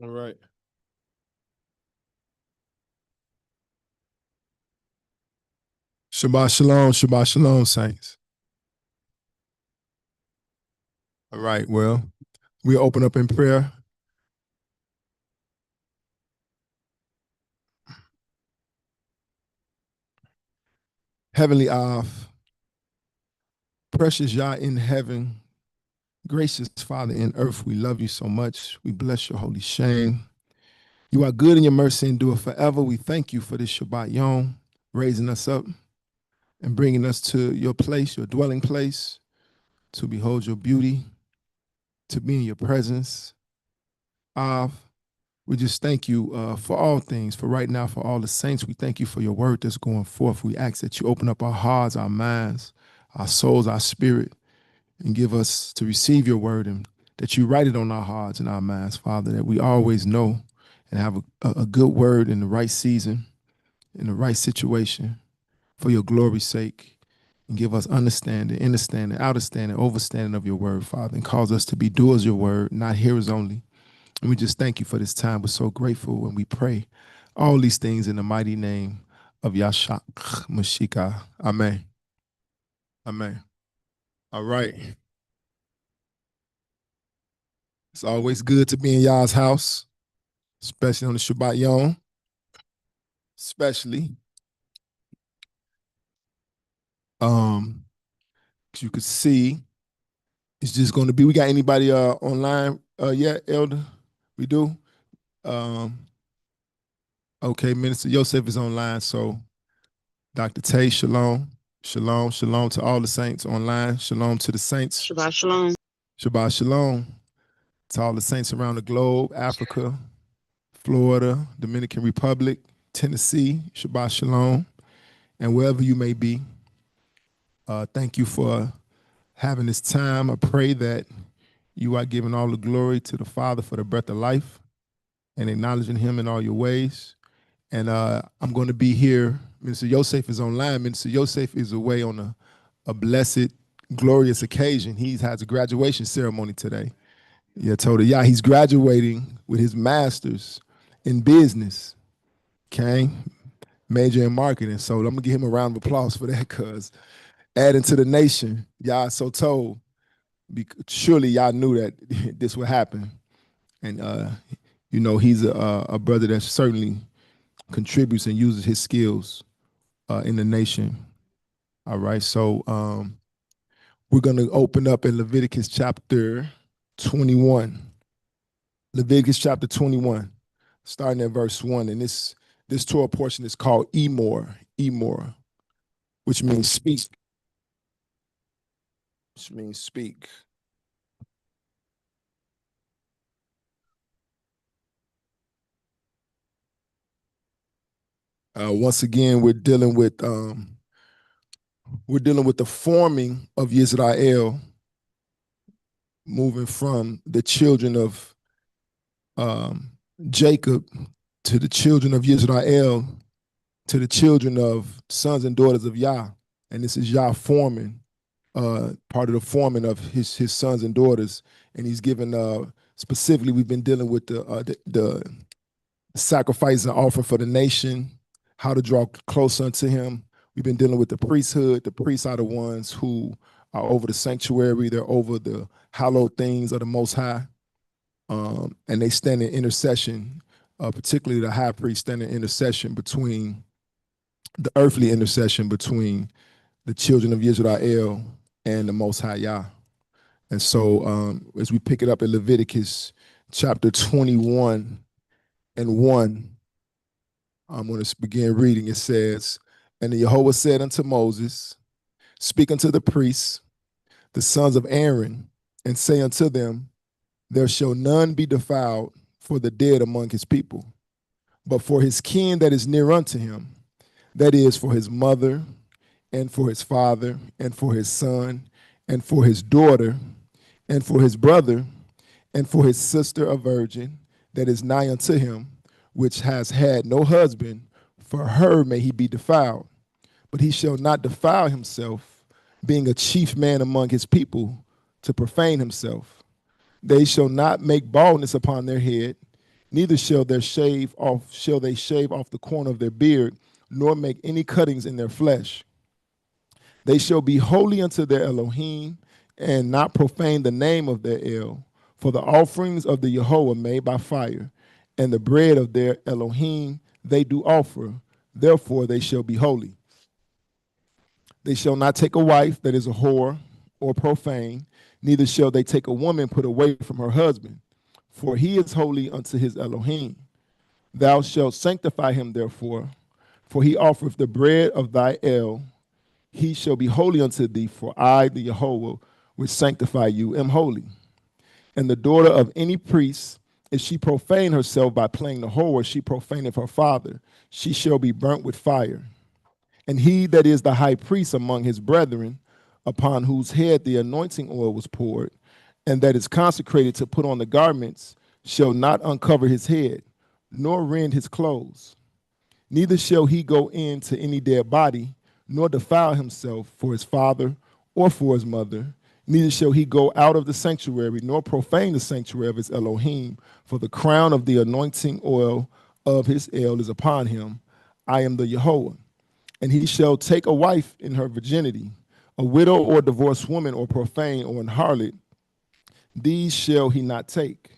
All right. Shabbat shalom, saints. All right, well, we open up in prayer. Heavenly Av, precious Yah in heaven, gracious Father in earth, we love you so much. We bless your holy shame. You are good and your mercy endure forever. We thank you for this Shabbat Yom, raising us up and bringing us to your place, your dwelling place, to behold your beauty, to be in your presence. Av, we just thank you for all things, for right now, for all the saints. We thank you for your word that's going forth. We ask that you open up our hearts, our minds, our souls, our spirit, and give us to receive your word, and that you write it on our hearts and our minds, Father, that we always know and have a good word in the right season, in the right situation, for your glory's sake, and give us understanding, understanding, overstanding of your word, Father, and cause us to be doers of your word, not hearers only. And we just thank you for this time. We're so grateful, and we pray all these things in the mighty name of Yashak Mashika. Amen. Amen. All right. It's always good to be in Yah's house, especially on the Shabbat Yom. Especially. As you can see, it's just going to be, we got anybody online yet, Elder? We do? Okay, Minister Yosef is online, so Dr. Tay, shalom. Shalom, shalom to all the saints online. Shalom to the saints. Shabbat shalom. Shabbat shalom to all the saints around the globe, Africa, Florida, Dominican Republic, Tennessee. Shabbat shalom. And wherever you may be, thank you for having this time. I pray that you are giving all the glory to the Father for the breath of life and acknowledging him in all your ways. And I'm going to be here. Minister Yosef is online. Minister Yosef is away on a blessed, glorious occasion. He has a graduation ceremony today. Yeah, Torah. Yeah, he's graduating with his master's in business. Okay, major in marketing. So I'm gonna give him a round of applause for that, cause adding to the nation. Y'all so told. Surely y'all knew that this would happen, and you know he's a brother that certainly contributes and uses his skills in the nation. All right, so we're gonna open up in Leviticus chapter 21. Leviticus chapter 21, starting at verse 1. And this Torah portion is called Emor, which means speak. Which means speak. Once again, we're dealing with the forming of Yisrael, moving from the children of Jacob to the children of Yisrael to the children of sons and daughters of Yah. And this is Yah forming, part of the forming of his sons and daughters. And he's given, specifically, we've been dealing with the sacrifice and offering for the nation, how to draw close unto him. We've been dealing with the priesthood. The priests are the ones who are over the sanctuary. They're over the hallowed things of the Most High. And they stand in intercession, particularly the high priest stand in intercession between the earthly intercession between the children of Israel and the Most High Yah. And so as we pick it up in Leviticus chapter 21 and 1, I'm going to begin reading. It says, "And the Yahweh said unto Moses, Speak unto the priests, the sons of Aaron, and say unto them, There shall none be defiled for the dead among his people, but for his kin that is near unto him, that is, for his mother, and for his father, and for his son, and for his daughter, and for his brother, and for his sister a virgin, that is nigh unto him, which has had no husband, for her may he be defiled. But he shall not defile himself, being a chief man among his people, to profane himself. They shall not make baldness upon their head, Neither shall they shave off the corner of their beard, nor make any cuttings in their flesh. They shall be holy unto their Elohim, and not profane the name of their El. For the offerings of the Yehovah made by fire, and the bread of their Elohim they do offer. Therefore they shall be holy. They shall not take a wife that is a whore or profane, neither shall they take a woman put away from her husband, for he is holy unto his Elohim. Thou shalt sanctify him therefore, for he offereth the bread of thy El. He shall be holy unto thee, for I, the Yehovah, which sanctify you, am holy. And the daughter of any priest, if she profane herself by playing the whore, she profaneth her father. She shall be burnt with fire. And he that is the high priest among his brethren, upon whose head the anointing oil was poured, and that is consecrated to put on the garments, shall not uncover his head, nor rend his clothes. Neither shall he go in to any dead body, nor defile himself for his father or for his mother. Neither shall he go out of the sanctuary, nor profane the sanctuary of his Elohim, for the crown of the anointing oil of his El is upon him. I am the Yehovah. And he shall take a wife in her virginity, a widow or divorced woman or profane or an harlot. These shall he not take.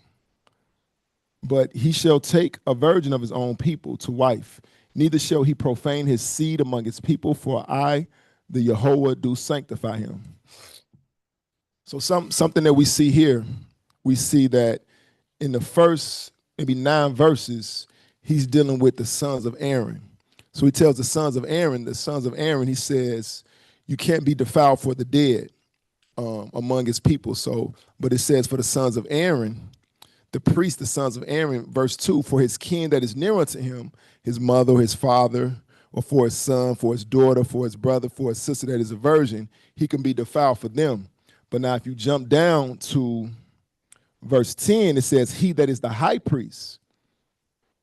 But he shall take a virgin of his own people to wife. Neither shall he profane his seed among his people, for I, the Yehovah, do sanctify him. So something that we see here, we see that in the first maybe 9 verses, he's dealing with the sons of Aaron. So he tells the sons of Aaron, he says, you can't be defiled for the dead among his people. So, but it says for the sons of Aaron, the priest, the sons of Aaron, verse 2, for his kin that is near unto him, his mother, his father, or for his son, for his daughter, for his brother, for his sister that is a virgin, he can be defiled for them. But now if you jump down to verse 10, it says, he that is the high priest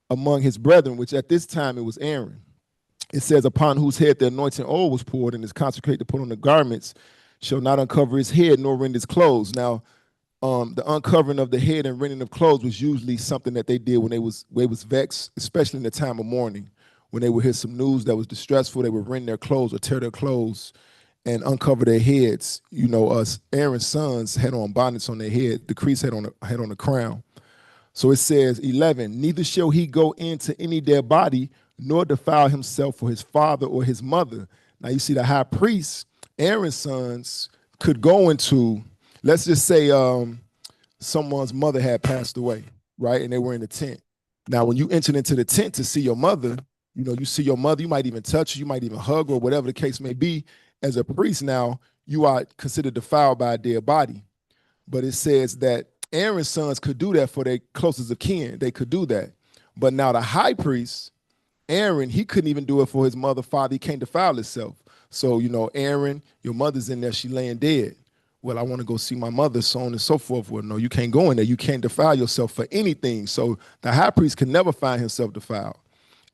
among his brethren, which at this time it was Aaron. It says, upon whose head the anointing oil was poured and is consecrated to put on the garments, shall not uncover his head nor rend his clothes. Now, the uncovering of the head and rending of clothes was usually something that they did when they was vexed, especially in the time of mourning. When they would hear some news that was distressful, they would rend their clothes or tear their clothes and uncover their heads. You know, Aaron's sons had on bonnets on their head. The priests had on a crown. So it says, 11, neither shall he go into any dead body, nor defile himself for his father or his mother. Now you see the high priest, Aaron's sons, could go into, let's just say someone's mother had passed away, right? And they were in the tent. Now, when you entered into the tent to see your mother, you know, you see your mother, you might even touch her, you might even hug her, whatever the case may be. As a priest now, you are considered defiled by a dead body. But it says that Aaron's sons could do that for their closest of kin. They could do that. But now the high priest, Aaron, he couldn't even do it for his mother, father. He can't defile himself. So, you know, Aaron, your mother's in there, she laying dead. Well, I want to go see my mother, so on and so forth. Well, no, you can't go in there. You can't defile yourself for anything. So the high priest can never find himself defiled.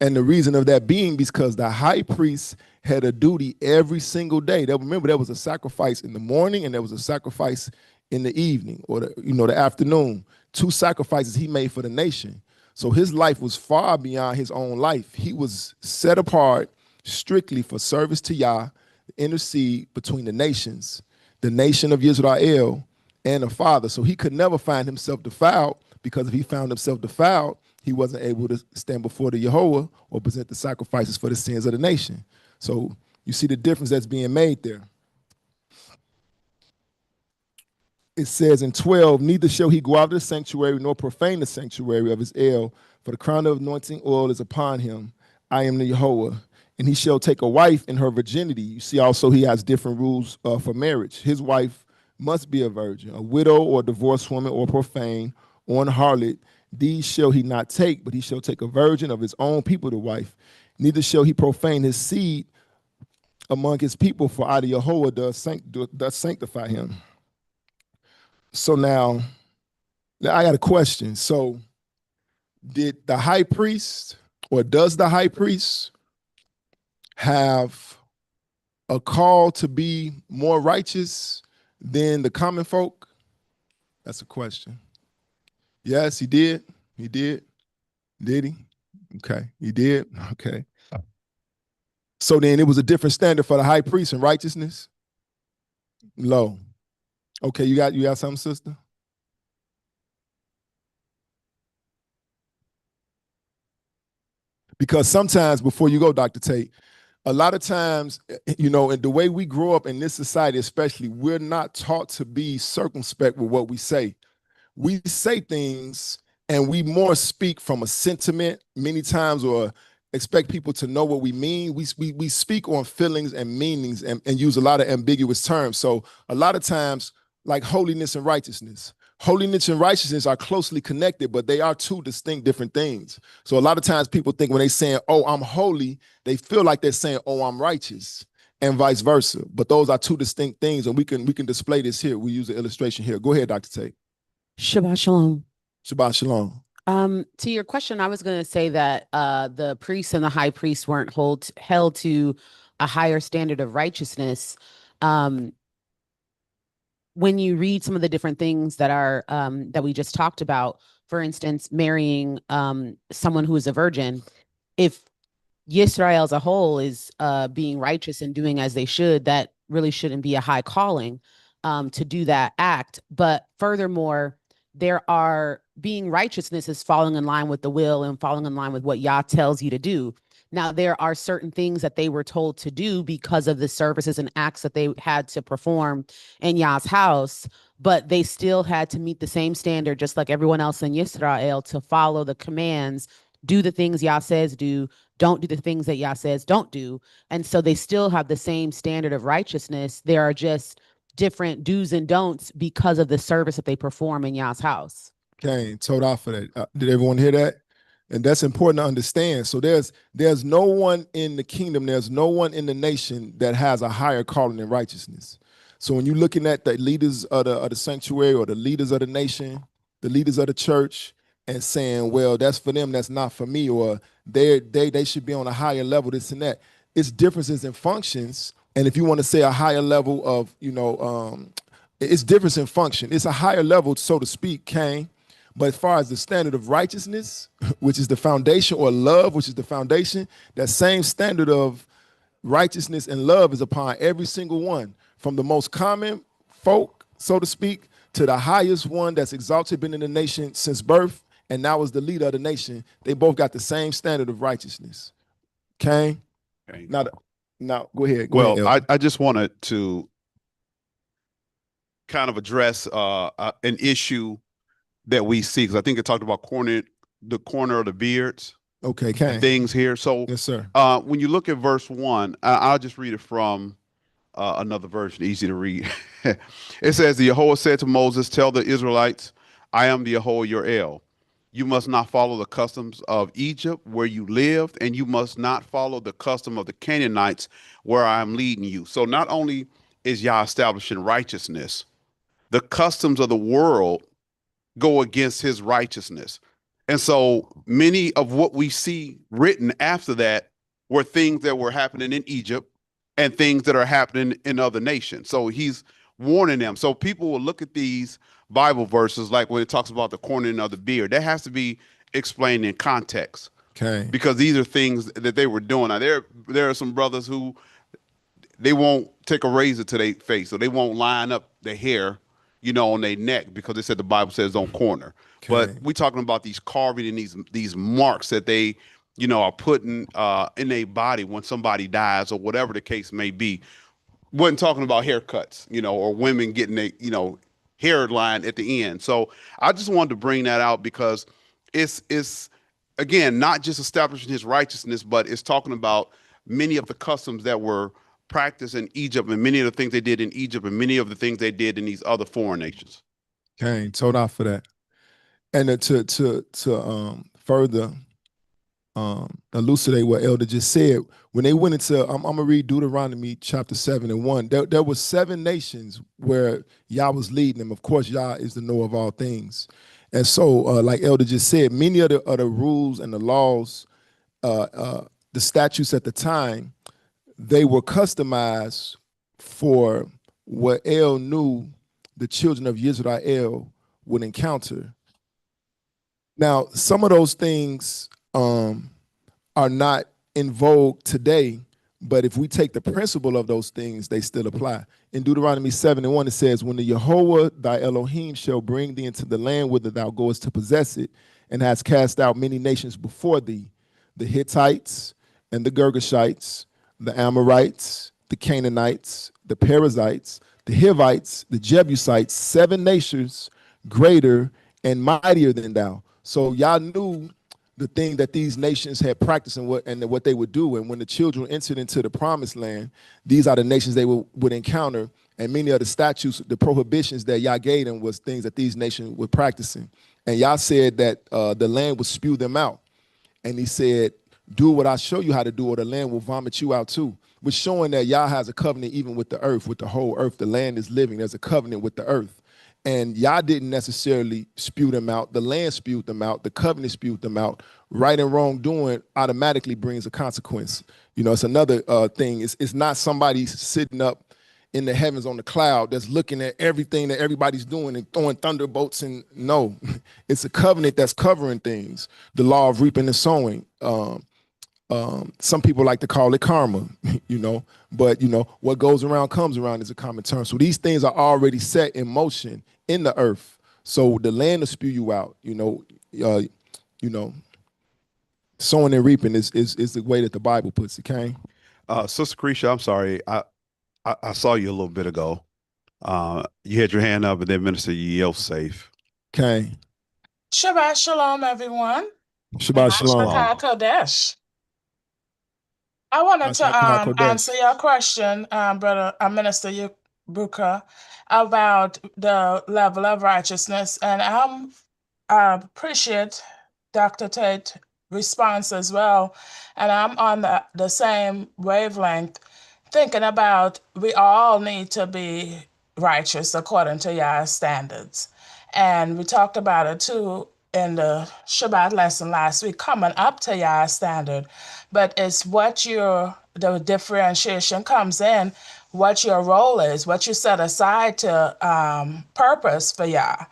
And the reason of that being because the high priest had a duty every single day. Remember, there was a sacrifice in the morning and there was a sacrifice in the evening or the afternoon. 2 sacrifices he made for the nation. So his life was far beyond his own life. He was set apart strictly for service to Yah, intercede between the nations, the nation of Israel and the Father. So he could never find himself defiled, because if he found himself defiled, he wasn't able to stand before the Yehovah or present the sacrifices for the sins of the nation. So you see the difference that's being made there. It says in 12, neither shall he go out of the sanctuary nor profane the sanctuary of his El, for the crown of anointing oil is upon him. I am the Yehovah. And he shall take a wife in her virginity. You see also he has different rules for marriage. His wife must be a virgin, a widow or a divorced woman or profane or an harlot. These shall he not take, but he shall take a virgin of his own people to wife. Neither shall he profane his seed among his people, for I, the Yehovah, does sanctify him. So now I got a question. So did the high priest, or does the high priest have a call to be more righteous than the common folk? That's a question. Yes, he did. He did. Did he? Okay, he did. Okay. So then it was a different standard for the high priest in righteousness. Low. Okay, you got something, sister? Because sometimes before you go, Dr. Tate, a lot of times, and the way we grow up in this society, especially, we're not taught to be circumspect with what we say. We say things and we more speak from a sentiment many times, or expect people to know what we mean. We speak on feelings and meanings, and use a lot of ambiguous terms. So a lot of times, like holiness and righteousness. Holiness and righteousness are closely connected, but they are two distinct different things. So a lot of times people think when they saying, oh, I'm holy, they feel like they're saying, oh, I'm righteous, and vice versa. But those are two distinct things, and we can display this here. We use an illustration here. Go ahead, Dr. Tate. Shabbat shalom. Shabbat shalom. To your question, I was going to say that the priests and the high priests weren't held to a higher standard of righteousness. When you read some of the different things that are that we just talked about, for instance, marrying someone who is a virgin, if Yisrael as a whole is being righteous and doing as they should, that really shouldn't be a high calling to do that act. But furthermore, being righteousness is falling in line with the will and falling in line with what Yah tells you to do. Now, there are certain things that they were told to do because of the services and acts that they had to perform in Yah's house, but they still had to meet the same standard, just like everyone else in Yisrael, to follow the commands, do the things Yah says do, don't do the things that Yah says don't do. And so they still have the same standard of righteousness. There are just different do's and don'ts because of the service that they perform in Yah's house. Okay, Torah for that. Did everyone hear that? And that's important to understand. So there's no one in the kingdom, there's no one in the nation that has a higher calling than righteousness. So when you're looking at the leaders of the sanctuary, or the leaders of the nation, the leaders of the church, and saying, well, that's for them, that's not for me, or they should be on a higher level, this and that. It's differences in functions. And if you want to say a higher level of, it's difference in function. It's a higher level, so to speak, Cain. But as far as the standard of righteousness, which is the foundation, or love, which is the foundation, that same standard of righteousness and love is upon every single one, from the most common folk, so to speak, to the highest one that's exalted, been in the nation since birth, and now is the leader of the nation. They both got the same standard of righteousness. Okay? Now, go ahead. Go ahead, I just wanted to kind of address an issue that we see, because I think it talked about the corner of the beards. Okay, things here. So yes, sir. When you look at verse 1, I'll just read it from another version, easy to read. It says, the Yahweh said to Moses, tell the Israelites, I am the Yahweh your El. You must not follow the customs of Egypt where you lived, and you must not follow the custom of the Canaanites where I am leading you. So not only is Yah establishing righteousness, the customs of the world go against his righteousness. And so many of what we see written after that were things that were happening in Egypt and things that are happening in other nations. So he's warning them. So people will look at these Bible verses, like when it talks about the cornering of the beard, that has to be explained in context. Okay. Because these are things that they were doing. Now, there are some brothers who they won't take a razor to their face, so they won't line up the hair, on their neck, because they said the Bible says don't corner. Okay. But we're talking about these carving and these marks that they, are putting in their body when somebody dies, or whatever the case may be. Wasn't talking about haircuts, or women getting a, hairline at the end. So I just wanted to bring that out, because it's again, not just establishing his righteousness, but it's talking about many of the customs that were practiced in Egypt, and many of the things they did in Egypt, and many of the things they did in these other foreign nations. Okay, told off for that. And to further elucidate what Elder just said, when they went into, I'm gonna read Deuteronomy chapter 7:1. There were 7 nations where Yah was leading them. Of course, Yah is the knower of all things. And so, like Elder just said, many of the rules and the laws, the statutes at the time, they were customized for what El knew the children of Israel would encounter Now, some of those things are not in vogue today, but if we take the principle of those things, they still apply. In Deuteronomy 7:1, it says, when the Yehovah thy Elohim shall bring thee into the land whither thou goest to possess it, and hast cast out many nations before thee, the Hittites and the Girgashites, the Amorites, the Canaanites, the Perizzites, the Hivites, the Jebusites, 7 nations greater and mightier than thou. So y'all knew the thing that these nations had practiced and what they would do. And when the children entered into the promised land, these are the nations they would encounter. And many of the statutes, the prohibitions that Yah gave them was things that these nations were practicing. And Yah said that the land would spew them out. And he said, do what I show you how to do, or the land will vomit you out too. Which showing that Yah has a covenant even with the earth, with the whole earth. The land is living. There's a covenant with the earth. And Yah didn't necessarily spew them out. The land spewed them out. The covenant spewed them out. Right and wrong doing automatically brings a consequence. You know, it's another thing. It's not somebody sitting up in the heavens on the cloud that's looking at everything that everybody's doing and throwing thunderbolts. And no, it's a covenant that's covering things. The law of reaping and sowing. Some people like to call it karma, you know, but what goes around comes around is a common term. So these things are already set in motion in the earth. So the land will spew you out, sowing and reaping is the way that the Bible puts it, okay? Sister Krisha, I'm sorry. I saw you a little bit ago. You had your hand up, and then Minister Yosef. Okay. Shabbat shalom, everyone. Shabbat shalom. Shabbat Kodesh. I wanted to answer your question, Brother Minister Yubuka, about the level of righteousness, and I appreciate Dr. Tate's response as well, and I'm on the same wavelength, thinking about we all need to be righteous according to Yah's standards, and we talked about it too in the Shabbat lesson last week, coming up to Yah's standard. But it's the differentiation comes in, what your role is, what you set aside to purpose for Yah.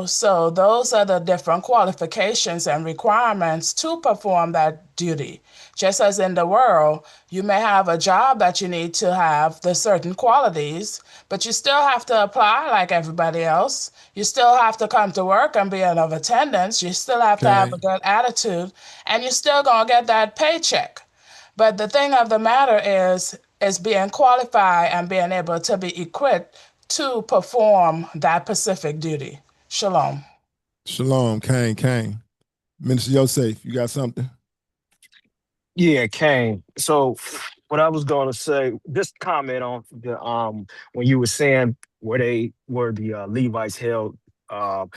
So those are the different qualifications and requirements to perform that duty. Just as in the world, you may have a job that you need to have the certain qualities, but you still have to apply like everybody else. You still have to come to work and be of attendance. You still have to have a good attitude, and you're still gonna get that paycheck. But the thing of the matter is being qualified and being able to be equipped to perform that specific duty. Shalom. Shalom, Cain. Minister Yosef, you got something? Yeah, Cain. So what I was going to say, just comment on the when you were saying where the Levites held to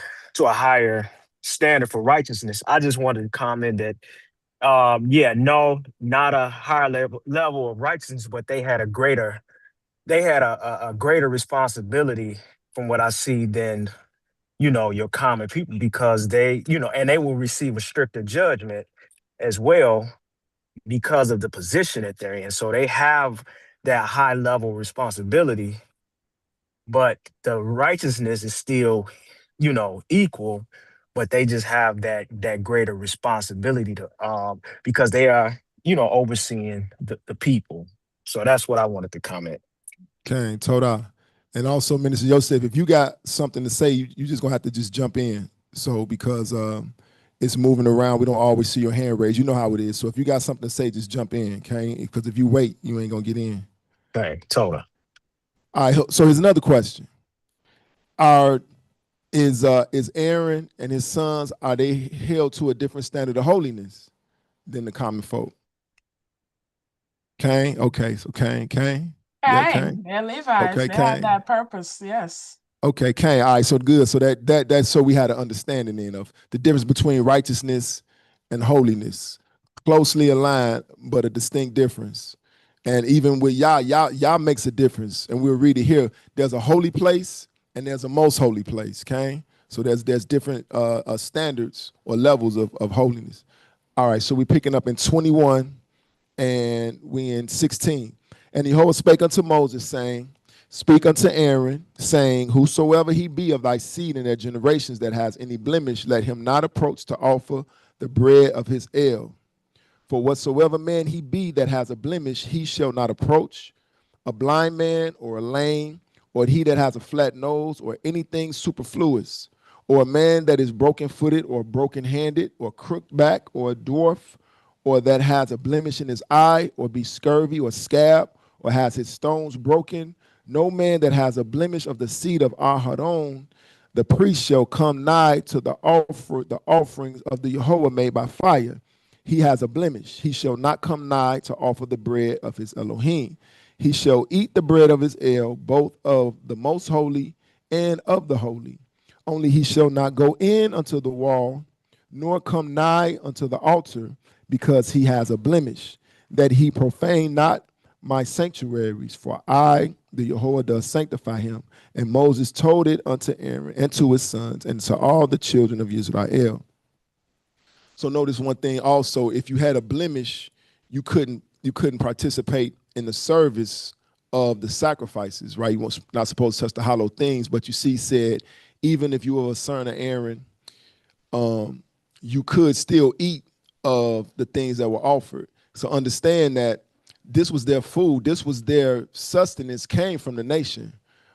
a higher standard for righteousness. I just wanted to comment that no, not a higher level of righteousness, but they had a greater responsibility from what I see than your common people, because they and they will receive a stricter judgment as well because of the position that they're in. So they have that high level responsibility, but the righteousness is still, equal, but they just have that greater responsibility to because they are, overseeing the people. So that's what I wanted to comment. Okay, Torah. And also, Minister Yosef, if you got something to say, you just gonna have to just jump in. So because it's moving around, we don't always see your hand raised. You know how it is. So if you got something to say, just jump in, okay? Because if you wait, you ain't gonna get in. Okay, Torah. All right. So here's another question: Is Aaron and his sons, are they held to a different standard of holiness than the common folk? Cain. Okay. So Cain. Yeah, Cain. They're Levites. Okay, they have that purpose. Yes. Okay, Cain. All right, so good. So that's so we had an understanding then of the difference between righteousness and holiness. Closely aligned, but a distinct difference. And even with Yah makes a difference. And we'll read it here. There's a holy place and there's a most holy place, okay? So there's different standards or levels of holiness. All right, so we're picking up in 21 and we in 16. And Jehovah spake unto Moses, saying, Speak unto Aaron, saying, whosoever he be of thy seed in their generations that has any blemish, let him not approach to offer the bread of his ale. For whatsoever man he be that has a blemish, he shall not approach, a blind man or a lame, or he that has a flat nose, or anything superfluous, or a man that is broken-footed or broken-handed, or crooked back, or a dwarf, or that has a blemish in his eye, or be scurvy or scab, or has his stones broken, no man that has a blemish of the seed of Aharon, the priest shall come nigh to the offerings of the Jehovah made by fire. He has a blemish. He shall not come nigh to offer the bread of his Elohim. He shall eat the bread of his ale, both of the most holy and of the holy. Only he shall not go in unto the wall, nor come nigh unto the altar, because he has a blemish, that he profane not my sanctuaries, for I, the Jehovah, does sanctify him. And Moses told it unto Aaron and to his sons and to all the children of Israel. So notice one thing also, if you had a blemish, you couldn't participate in the service of the sacrifices, right? You were not supposed to touch the hollow things, but you see said, even if you were a son of Aaron, you could still eat of the things that were offered. So understand that this was their food, this was their sustenance, came from the nation,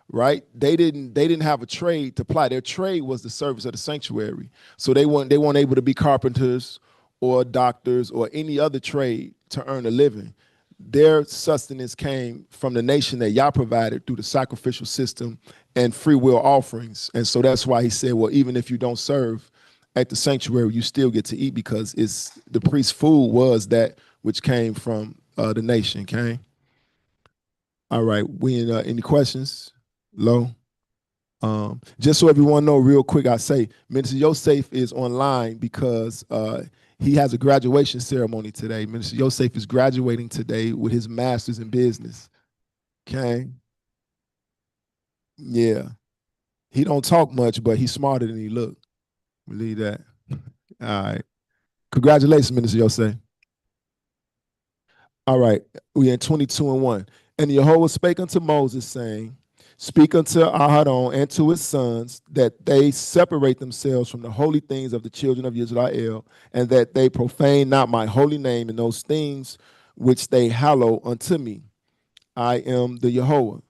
right? They didn't have a trade to ply. Their trade was the service of the sanctuary. So they weren't able to be carpenters or doctors or any other trade to earn a living. Their sustenance came from the nation that Yah provided through the sacrificial system and free will offerings. And so that's why he said, well, even if you don't serve at the sanctuary, you still get to eat, because it's the priest's food was that which came from the nation. Okay. All right. We in any questions? Low. Just so everyone know, real quick, I say Minister Yosef is online because he has a graduation ceremony today. Minister Yosef is graduating today with his master's in business. Okay. Yeah. He don't talk much, but he's smarter than he look. Believe that. All right. Congratulations, Minister Yosef. All right. We in 22:1. And Jehovah spake unto Moses, saying, speak unto Aharon and to his sons, that they separate themselves from the holy things of the children of Israel, and that they profane not my holy name in those things which they hallow unto me. I am the Jehovah.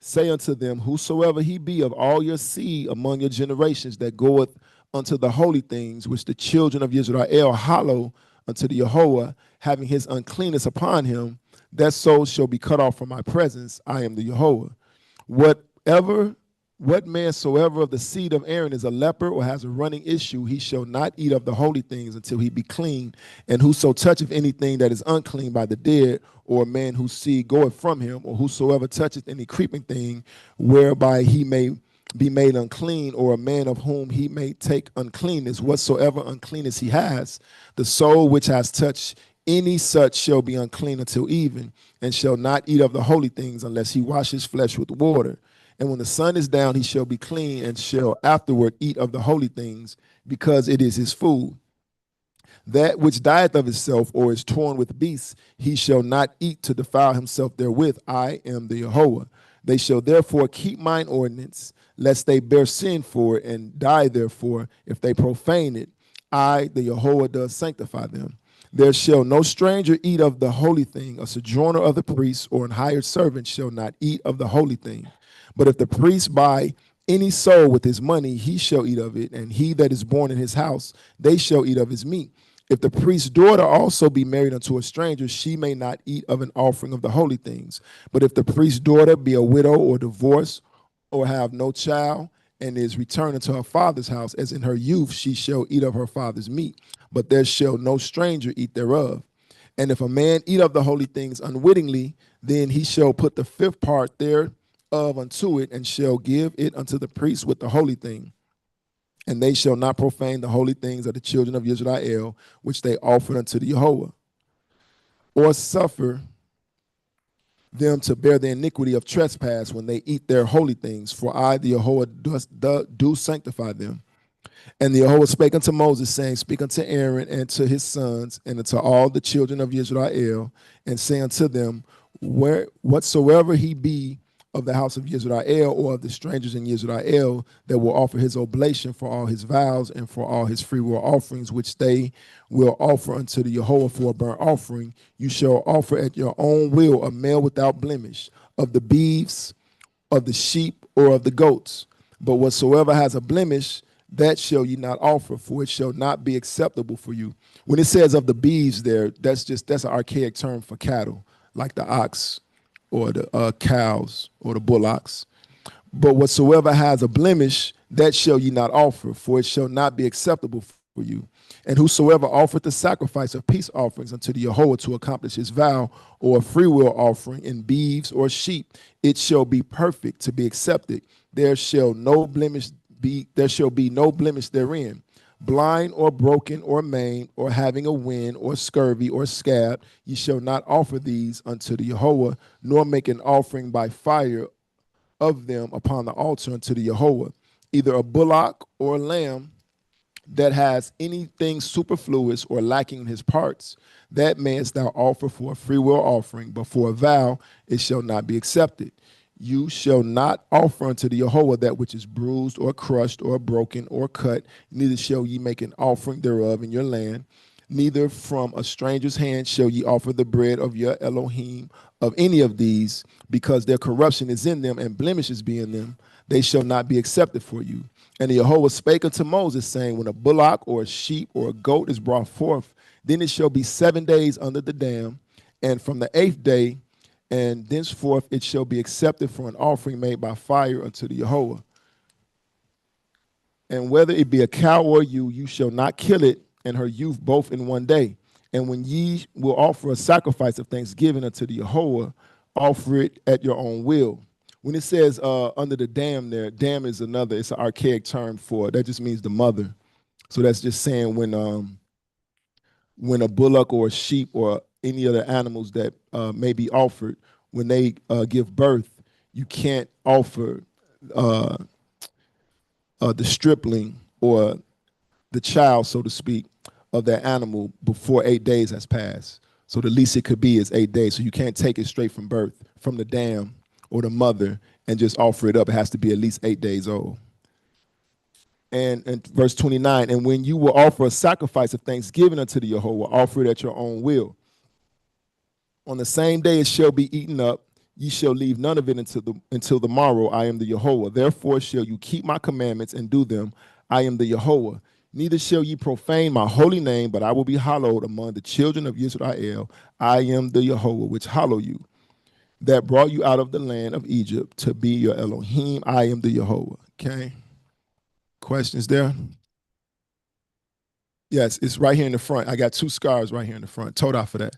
Say unto them, whosoever he be of all your seed among your generations that goeth unto the holy things which the children of Israel hallow unto the Jehovah, having his uncleanness upon him, that soul shall be cut off from my presence. I am the Jehovah. What man soever of the seed of Aaron is a leper or has a running issue, he shall not eat of the holy things until he be clean. And whoso toucheth anything that is unclean by the dead, or a man whose seed goeth from him, or whosoever toucheth any creeping thing whereby he may be made unclean, or a man of whom he may take uncleanness, whatsoever uncleanness he has, the soul which has touched any such shall be unclean until even, and shall not eat of the holy things unless he wash his flesh with water. And when the sun is down, he shall be clean, and shall afterward eat of the holy things, because it is his food. That which dieth of itself, or is torn with beasts, he shall not eat to defile himself therewith. I am the Jehovah. They shall therefore keep mine ordinance, lest they bear sin for it, and die therefore, if they profane it. I, the Jehovah, does sanctify them. There shall no stranger eat of the holy thing. A sojourner of the priest or an hired servant shall not eat of the holy thing. But if the priest buy any soul with his money, he shall eat of it, and he that is born in his house, they shall eat of his meat. If the priest's daughter also be married unto a stranger, she may not eat of an offering of the holy things. But if the priest's daughter be a widow or divorced, or have no child, and is returned to her father's house, as in her youth, she shall eat of her father's meat. But there shall no stranger eat thereof. And if a man eat of the holy things unwittingly, then he shall put the fifth part thereof unto it, and shall give it unto the priest with the holy thing. And they shall not profane the holy things of the children of Israel, which they offered unto the Jehovah, or suffer them to bear the iniquity of trespass when they eat their holy things. For I, the Jehovah, do sanctify them. And the Jehovah spake unto Moses, saying, speak unto Aaron and to his sons, and unto all the children of Israel, and say unto them, whatsoever he be of the house of Yisrael or of the strangers in Yisrael that will offer his oblation for all his vows and for all his freewill offerings, which they will offer unto the Yahweh for a burnt offering. You shall offer at your own will a male without blemish of the beeves, of the sheep, or of the goats. But whatsoever has a blemish, that shall ye not offer, for it shall not be acceptable for you. When it says of the beeves there, that's an archaic term for cattle, like the ox or the cows or the bullocks. But whatsoever has a blemish, that shall ye not offer, for it shall not be acceptable for you. And whosoever offereth the sacrifice of peace offerings unto the Yahweh to accomplish his vow, or a freewill offering in beeves or sheep, it shall be perfect to be accepted. There shall be no blemish therein. Blind or broken or maimed or having a wind or scurvy or scab, ye shall not offer these unto the Yahweh, nor make an offering by fire of them upon the altar unto the Yahweh, either a bullock or a lamb that has anything superfluous or lacking in his parts, that mayest thou offer for a freewill offering, but for a vow it shall not be accepted. You shall not offer unto the Yahweh that which is bruised or crushed or broken or cut, neither shall ye make an offering thereof in your land. Neither from a stranger's hand shall ye offer the bread of your Elohim of any of these, because their corruption is in them and blemishes be in them. They shall not be accepted for you. And the Yahweh spake unto Moses, saying, when a bullock or a sheep or a goat is brought forth, then it shall be 7 days under the dam, and from the 8th day, and thenceforth it shall be accepted for an offering made by fire unto the Yahweh. And whether it be a cow or ewe, you shall not kill it and her youth both in 1 day. And when ye will offer a sacrifice of thanksgiving unto the Yahweh, offer it at your own will. When it says under the dam there, dam is it's an archaic term for it. That just means the mother. So that's just saying when a bullock or a sheep or any other animals that may be offered, when they give birth, you can't offer the stripling or the child, so to speak, of that animal before 8 days has passed. So the least it could be is 8 days. So you can't take it straight from birth, from the dam or the mother, and just offer it up. It has to be at least 8 days old. And verse 29, and when you will offer a sacrifice of thanksgiving unto the Yahweh, offer it at your own will. On the same day it shall be eaten up. Ye shall leave none of it until the morrow. I am the Yahweh. Therefore shall you keep my commandments and do them. I am the Yahweh. Neither shall ye profane my holy name, but I will be hallowed among the children of Israel. I am the Yahweh, which hallow you, that brought you out of the land of Egypt to be your Elohim. I am the Yahweh. Okay. Questions there? Yes, it's right here in the front. I got 2 scars right here in the front. Torah for that.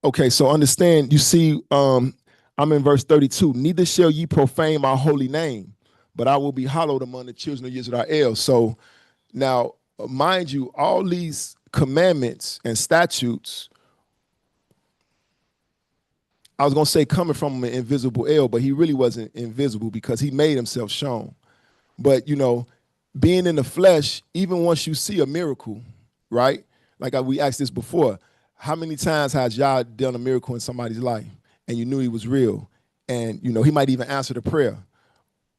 Okay, so understand, you see, I'm in verse 32. Neither shall ye profane my holy name, but I will be hallowed among the children of Israel. So now, mind you, all these commandments and statutes, I was going to say coming from an invisible El, but he really wasn't invisible because he made himself shown. But, being in the flesh, even once you see a miracle, right? Like we asked this before, how many times has Yah done a miracle in somebody's life and you knew he was real? And, he might even answer the prayer.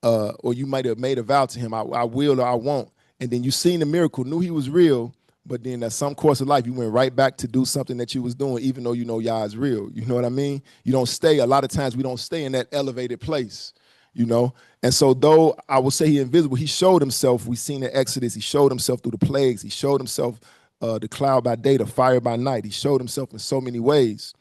Or you might have made a vow to him, I will or I won't. And then you seen the miracle, knew he was real, but then at some course of life, you went right back to do something that you was doing, even though you know Yah is real. You know what I mean? You don't stay, a lot of times we don't stay in that elevated place, And so though I will say he invisible, he showed himself. We seen in Exodus, he showed himself through the plagues. He showed himself the cloud by day, the fire by night. He showed himself in so many ways.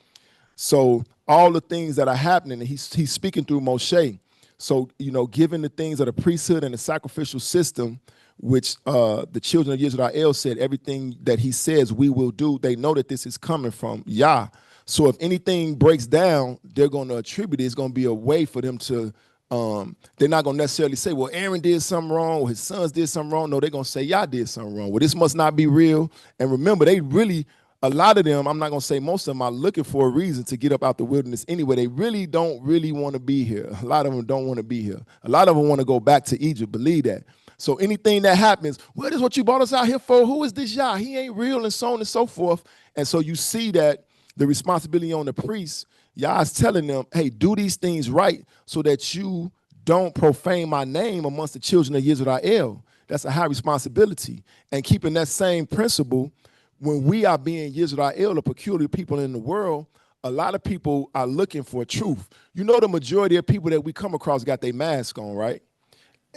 So all the things that are happening, and he's speaking through Moshe. So, given the things of the priesthood and the sacrificial system, which the children of Israel said, everything that he says we will do, they know that this is coming from Yah. So if anything breaks down, they're going to attribute it. It's going to be a way for them to, they're not going to necessarily say, well, Aaron did something wrong or his sons did something wrong. No, they're going to say Yah did something wrong. Well, this must not be real. And remember, they really, a lot of them, I'm not going to say most of them, are looking for a reason to get up out the wilderness anyway. They really don't want to be here. A lot of them don't want to be here. A lot of them want to go back to Egypt, believe that. So anything that happens, well, this is what you brought us out here for. Who is this Yah? He ain't real, and so on and so forth. And so you see that the responsibility on the priests. Yah's telling them, hey, do these things right so that you don't profane my name amongst the children of Israel. That's a high responsibility. And keeping that same principle, when we are being Israel, a peculiar people in the world, a lot of people are looking for truth. You know, the majority of people that we come across got their mask on, right?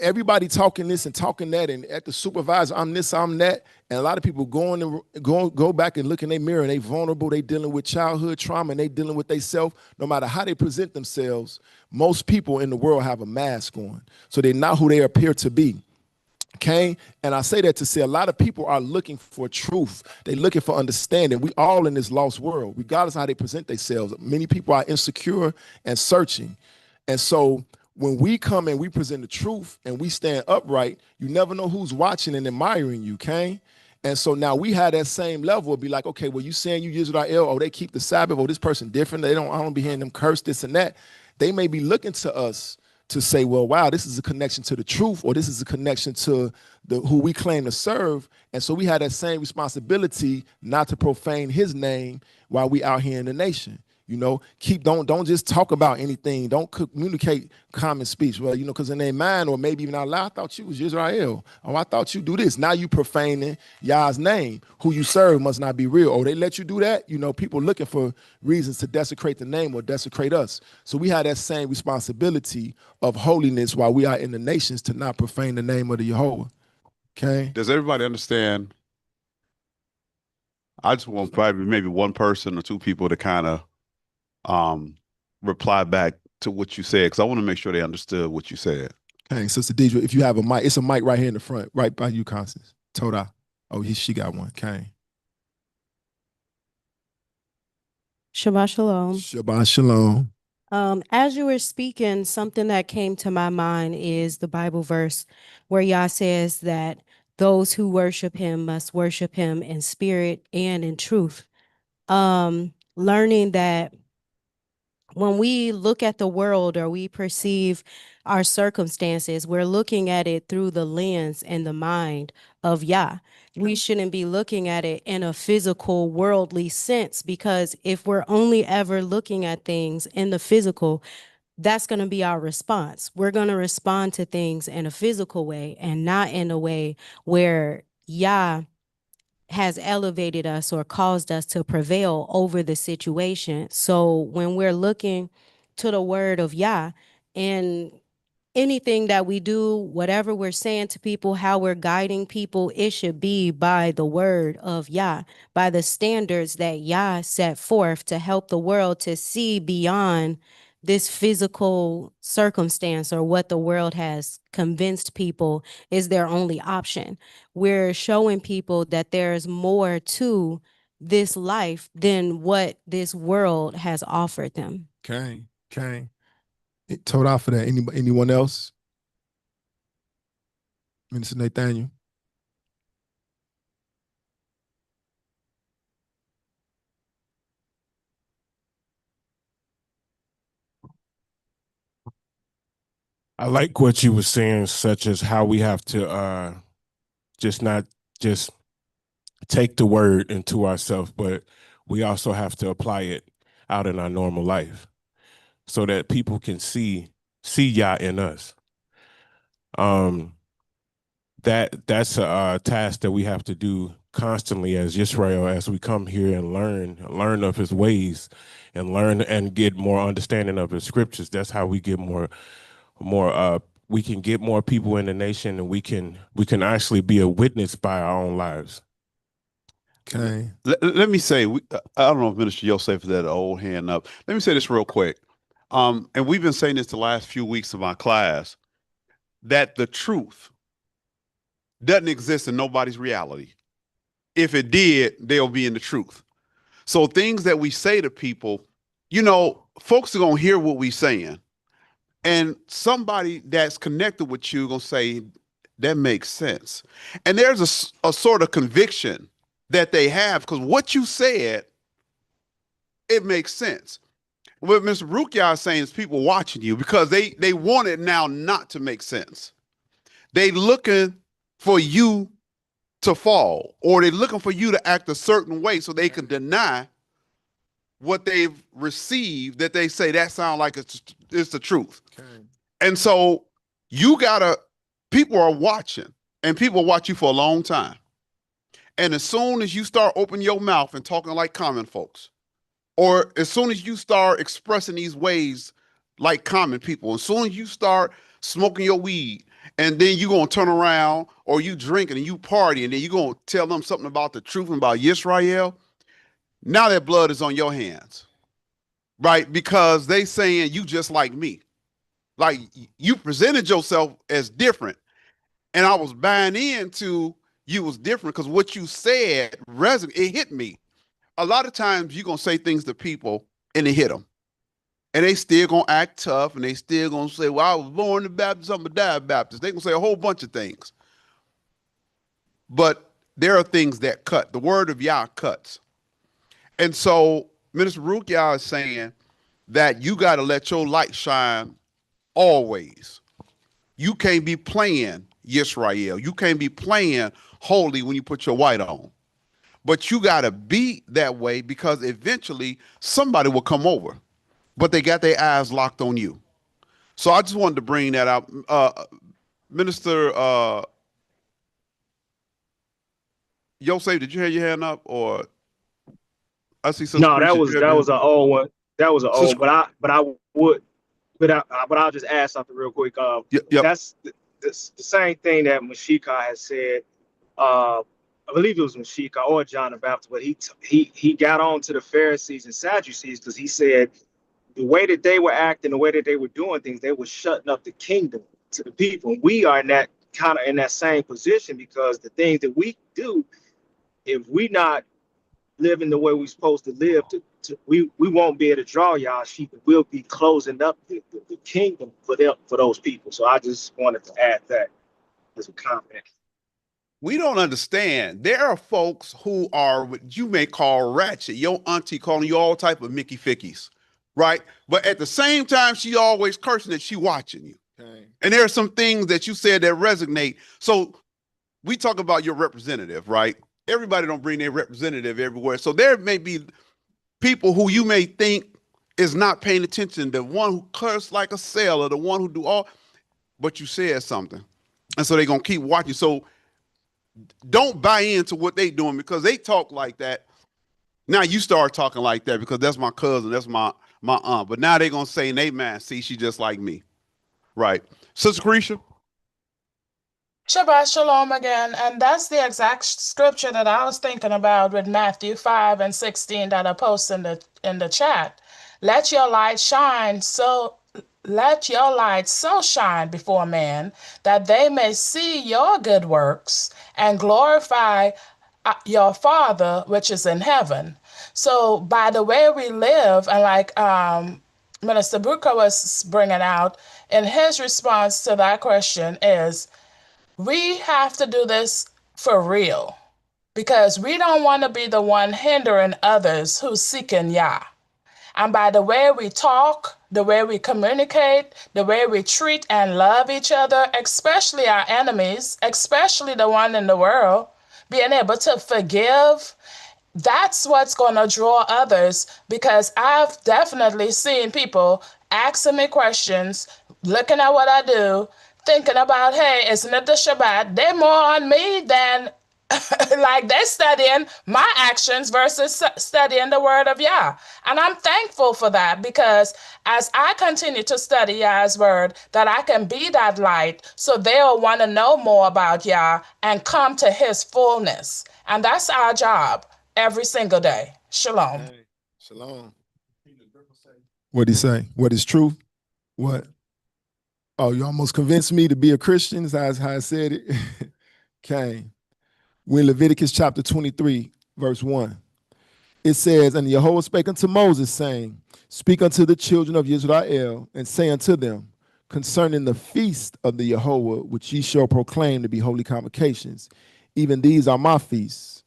Everybody talking this and talking that, and at the supervisor, I'm this, I'm that, and a lot of people go back and look in their mirror, and they vulnerable, they dealing with childhood trauma, and they dealing with themselves. No matter how they present themselves, most people in the world have a mask on, so they're not who they appear to be. Okay, and I say that to say a lot of people are looking for truth. They're looking for understanding. We all in this lost world, regardless of how they present themselves. Many people are insecure and searching, and so when we come and we present the truth and we stand upright, you never know who's watching and admiring you, okay? And so now we have that same level of be like, okay, well, you saying you Israel, oh, they keep the Sabbath, oh, this person different. I don't be hearing them curse this and that. They may be looking to us to say, well, wow, this is a connection to the truth, or this is a connection to who we claim to serve. And so we have that same responsibility not to profane his name while we out here in the nation. You know, don't just talk about anything. Don't communicate common speech. Well, you know, because in their mind, or maybe even out loud, I thought you was Israel. Oh, I thought you do this. Now you profaning Yah's name. Who you serve must not be real. Oh, they let you do that? You know, people looking for reasons to desecrate the name or desecrate us. So we have that same responsibility of holiness while we are in the nations to not profane the name of the Jehovah. Okay? Does everybody understand? I just want probably maybe one person or two people to kind of reply back to what you said, because I want to make sure they understood what you said. Okay, Sister Deidre, if you have a mic, it's a mic right here in the front, right by you, Constance. Torah. Oh, she got one. Okay. Shabbat shalom. Shabbat shalom. As you were speaking, something that came to my mind is the Bible verse where Yah says that those who worship him must worship him in spirit and in truth. Learning that when we look at the world or we perceive our circumstances, we're looking at it through the lens and the mind of Yah. We shouldn't be looking at it in a physical, worldly sense, because if we're only ever looking at things in the physical, that's going to be our response. We're going to respond to things in a physical way and not in a way where Yah has elevated us or caused us to prevail over the situation. So when we're looking to the word of Yah and anything that we do, whatever we're saying to people, how we're guiding people, it should be by the word of Yah, by the standards that Yah set forth to help the world to see beyond this physical circumstance or what the world has convinced people is their only option. We're showing people that there's more to this life than what this world has offered them. Okay. Torah for that. Anyone else? Minister Nathaniel. I like what you were saying, such as how we have to just not just take the word into ourselves, but we also have to apply it out in our normal life so that people can see Yah in us. That's a task that we have to do constantly as Israel, as we come here and learn of his ways and learn and get more understanding of his scriptures. That's how we get more we can get more people in the nation, and we can actually be a witness by our own lives. Okay. Let me say, I don't know if Minister Yosef had that old hand up. Let me say this real quick. And we've been saying this the last few weeks of my class, that the truth doesn't exist in nobody's reality. If it did, they'll be in the truth. So things that we say to people, you know, folks are going to hear what we're saying. And somebody that's connected with you going to say, that makes sense. And there's a sort of conviction that they have, because what you said, it makes sense. What Mr. Rukia is saying is people watching you because they want it now not to make sense. They looking for you to fall, or they're looking for you to act a certain way so they can deny what they've received that they say that sound like it's the truth. Okay. And so people are watching, and people watch you for a long time. And as soon as you start opening your mouth and talking like common folks, or as soon as you start expressing these ways like common people, as soon as you start smoking your weed, and then you're going to turn around, or you drinking and you party, and then you're going to tell them something about the truth and about Yisrael, now that blood is on your hands, right? Because they saying you just like me. Like, you presented yourself as different, and I was buying into you was different because what you said it hit me. A lot of times you're going to say things to people and it hit them. And they still going to act tough, and they still going to say, well, I was born a Baptist, I'm a died Baptist. They going to say a whole bunch of things. But there are things that cut. The word of Yah cuts. And so Minister Rukia is saying that you got to let your light shine always. You can't be playing Yisrael. You can't be playing holy when you put your white on. But you got to be that way, because eventually somebody will come over, but they got their eyes locked on you. So I just wanted to bring that out. Minister Yosef, did you have your hand up? Or I see some. No, that was an old one. That was an old, but I'll just add something real quick. Yep. That's the same thing that Mashika has said. I believe it was Mashika or John the Baptist, but he got on to the Pharisees and Sadducees because he said the way that they were acting, the way that they were doing things, they were shutting up the kingdom to the people. We are in that same position, because the things that we do, if we not living the way we're supposed to live, we won't be able to draw y'all sheep. We'll be closing up the kingdom for those people. So I just wanted to add that as a comment. We don't understand. There are folks who are what you may call ratchet. Your auntie calling you all type of Mickey Fickies, right? But at the same time, she always cursing that she watching you. Okay. And there are some things that you said that resonate. So we talk about your representative, right? Everybody don't bring their representative everywhere. So there may be people who you may think is not paying attention, the one who curse like a sailor, the one who do all, but you said something. And so they're going to keep watching. So don't buy into what they doing because they talk like that. Now you start talking like that because that's my cousin, that's my aunt. But now they're going to say in their mind, see, she just like me. Right. Sister Carisha? Shabbat Shalom again. And that's the exact scripture that I was thinking about with Matthew 5:16 that I posted in the chat. Let your light so shine before men that they may see your good works and glorify your Father which is in heaven. So by the way we live, and like Minister Buka was bringing out in his response to that question, is we have to do this for real, because we don't want to be the one hindering others who's seeking Yah. And by the way we talk, the way we communicate, the way we treat and love each other, especially our enemies, especially the one in the world, being able to forgive, that's what's going to draw others. Because I've definitely seen people asking me questions, looking at what I do, thinking about, hey, isn't it the Shabbat? They're more on me than like they're studying my actions versus studying the word of Yah. And I'm thankful for that, because as I continue to study Yah's word, that I can be that light, so they'll want to know more about Yah and come to his fullness. And that's our job every single day. Shalom. Hey, shalom. What'd he say? What is truth? What? Oh, you almost convinced me to be a Christian. That's how I said it. Okay. We're in Leviticus chapter 23, verse 1. It says, and Yahweh spake unto Moses, saying, speak unto the children of Israel, and say unto them, concerning the feast of the Yahweh, which ye shall proclaim to be holy convocations, even these are my feasts.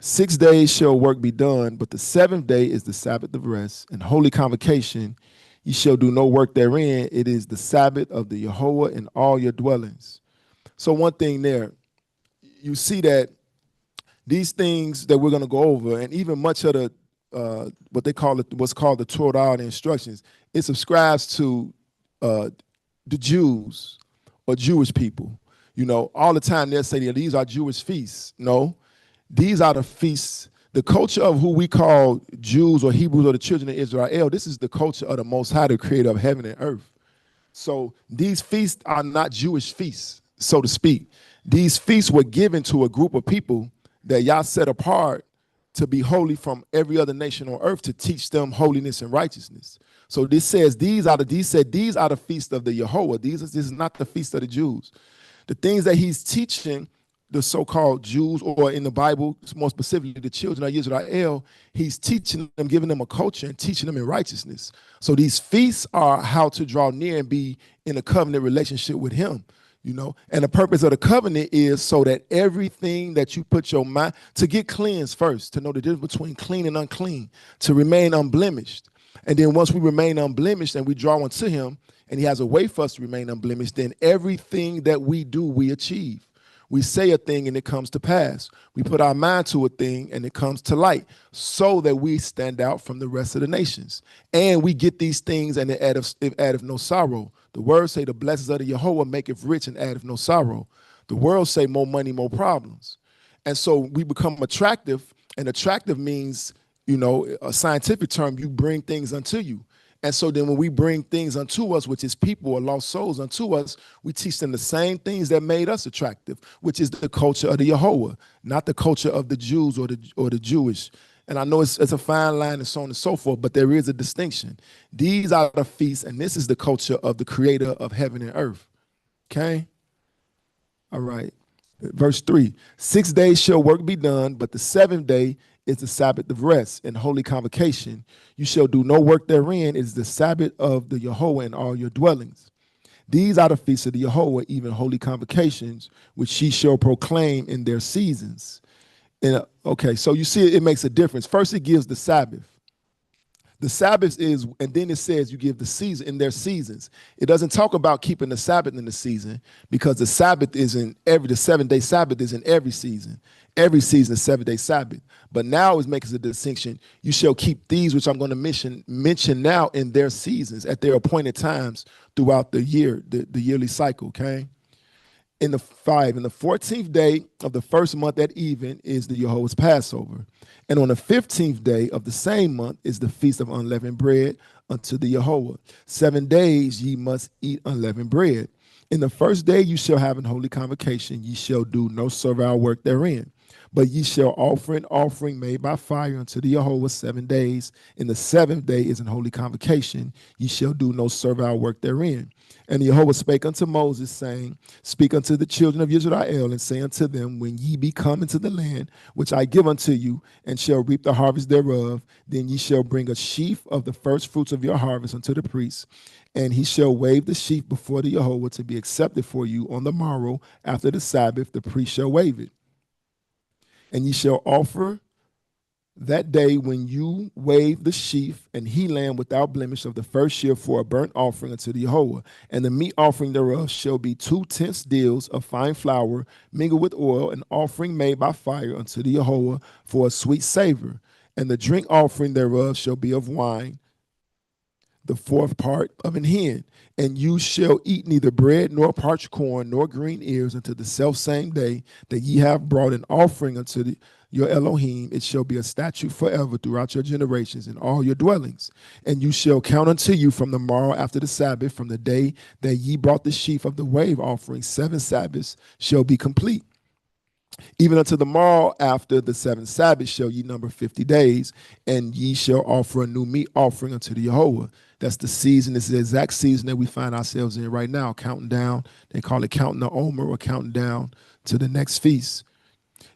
6 days shall work be done, but the 7th day is the Sabbath of rest, and holy convocation. Ye shall do no work therein. It is the Sabbath of the Yahweh in all your dwellings. So one thing there, you see that these things that we're going to go over, and even much of the what they call it, what's called the Torah, the instructions. It subscribes to the Jews or Jewish people. You know, all the time they'll say these are Jewish feasts. No, these are the feasts. The culture of who we call Jews or Hebrews or the children of Israel, this is the culture of the Most High, the creator of heaven and earth. So these feasts are not Jewish feasts, so to speak. These feasts were given to a group of people that Yah set apart to be holy from every other nation on earth, to teach them holiness and righteousness. So this says these are the feast of the Yehovah. This is not the feast of the Jews. The things that he's teaching the so-called Jews, or in the Bible, more specifically the children of Israel, he's teaching them, giving them a culture and teaching them in righteousness. So these feasts are how to draw near and be in a covenant relationship with him, you know. And the purpose of the covenant is so that everything that you put your mind, to get cleansed first, to know the difference between clean and unclean, to remain unblemished. And then once we remain unblemished and we draw unto him, and he has a way for us to remain unblemished, then everything that we do, we achieve. We say a thing and it comes to pass. We put our mind to a thing and it comes to light, so that we stand out from the rest of the nations. And we get these things and it addeth no sorrow. The word say the blessings of the Yehovah maketh rich and addeth no sorrow. The world say more money, more problems. And so we become attractive, and attractive means, you know, a scientific term, you bring things unto you. And so then when we bring things unto us, which is people or lost souls unto us, we teach them the same things that made us attractive, which is the culture of the Yehovah, not the culture of the Jews or the Jewish. And I know it's a fine line and so on and so forth, but there is a distinction. These are the feasts, and this is the culture of the creator of heaven and earth. Okay? All right. Verse 3, 6 days shall work be done, but the seventh day is the Sabbath of rest and holy convocation. You shall do no work therein. It is the Sabbath of the Yehovah in all your dwellings. These are the feasts of the Yehovah, even holy convocations, which ye shall proclaim in their seasons. And okay, so you see it makes a difference. First, it gives the Sabbath. The Sabbath is, and then it says you give the season in their seasons. It doesn't talk about keeping the Sabbath in the season, because the Sabbath is the 7-day Sabbath is in every season. Every season is 7-day Sabbath. But now it makes a distinction. You shall keep these, which I'm going to mention now, in their seasons, at their appointed times throughout the year, the yearly cycle, okay? In the 14th day of the first month at even is the Yehovah's Passover. And on the 15th day of the same month is the feast of unleavened bread unto the Yehovah. 7 days ye must eat unleavened bread. In the first day you shall have an holy convocation. Ye shall do no servile work therein. But ye shall offer an offering made by fire unto the Yehovah 7 days. In the 7th day is an holy convocation. Ye shall do no servile work therein. And the Yehovah spake unto Moses, saying, Speak unto the children of Israel, and say unto them, When ye be come into the land which I give unto you, and shall reap the harvest thereof, then ye shall bring a sheaf of the first fruits of your harvest unto the priest. And he shall wave the sheaf before the Yehovah to be accepted for you on the morrow after the Sabbath. The priest shall wave it. And ye shall offer that day when you wave the sheaf and he lamb without blemish of the first year for a burnt offering unto the Yehovah. And the meat offering thereof shall be 2/10 deals of fine flour mingled with oil, an offering made by fire unto the Yehovah for a sweet savor. And the drink offering thereof shall be of wine, the 4th part of an hin. And you shall eat neither bread nor parched corn nor green ears until the selfsame day that ye have brought an offering unto your Elohim. It shall be a statute forever throughout your generations in all your dwellings. And you shall count unto you from the morrow after the Sabbath, from the day that ye brought the sheaf of the wave offering, 7 Sabbaths shall be complete. Even unto the morrow after the 7th Sabbath shall ye number 50 days, and ye shall offer a new meat offering unto the Yehovah. That's the season. It's the exact season that we find ourselves in right now, counting down. They call it counting the Omer, or counting down to the next feast.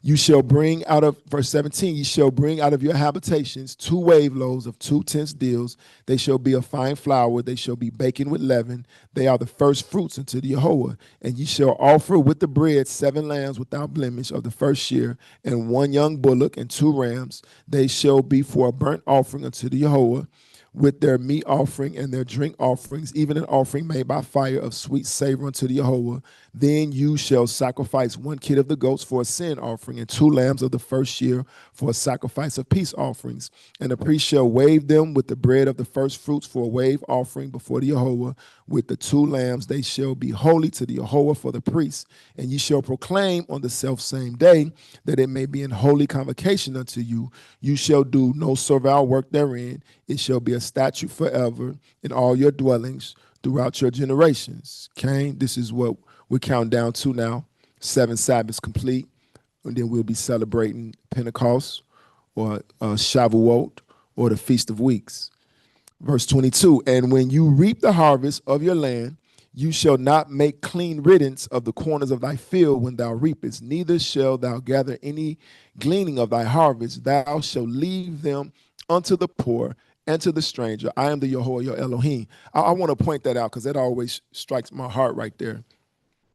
You shall bring out of, verse 17, ye shall bring out of your habitations 2 wave loaves of 2/10 deals. They shall be of fine flour. They shall be baking with leaven. They are the first fruits unto the Yehovah. And ye shall offer with the bread 7 lambs without blemish of the first year, and 1 young bullock and 2 rams. They shall be for a burnt offering unto the Yehovah. with their meat offering and their drink offerings, even an offering made by fire of sweet savor unto the Jehovah. Then you shall sacrifice 1 kid of the goats for a sin offering, and 2 lambs of the first year for a sacrifice of peace offerings. And the priest shall wave them with the bread of the first fruits for a wave offering before the Jehovah. With the 2 lambs they shall be holy to the Jehovah for the priests. And ye shall proclaim on the selfsame day that it may be an holy convocation unto you. You shall do no servile work therein. It shall be a statute forever in all your dwellings throughout your generations. Okay, this is what we're counting down to now. 7 Sabbaths complete, and then we'll be celebrating Pentecost or Shavuot or the Feast of Weeks. Verse 22, and when you reap the harvest of your land, you shall not make clean riddance of the corners of thy field when thou reapest, neither shall thou gather any gleaning of thy harvest. Thou shalt leave them unto the poor and to the stranger. I am the Yehovah, your Elohim. I want to point that out because that always strikes my heart right there.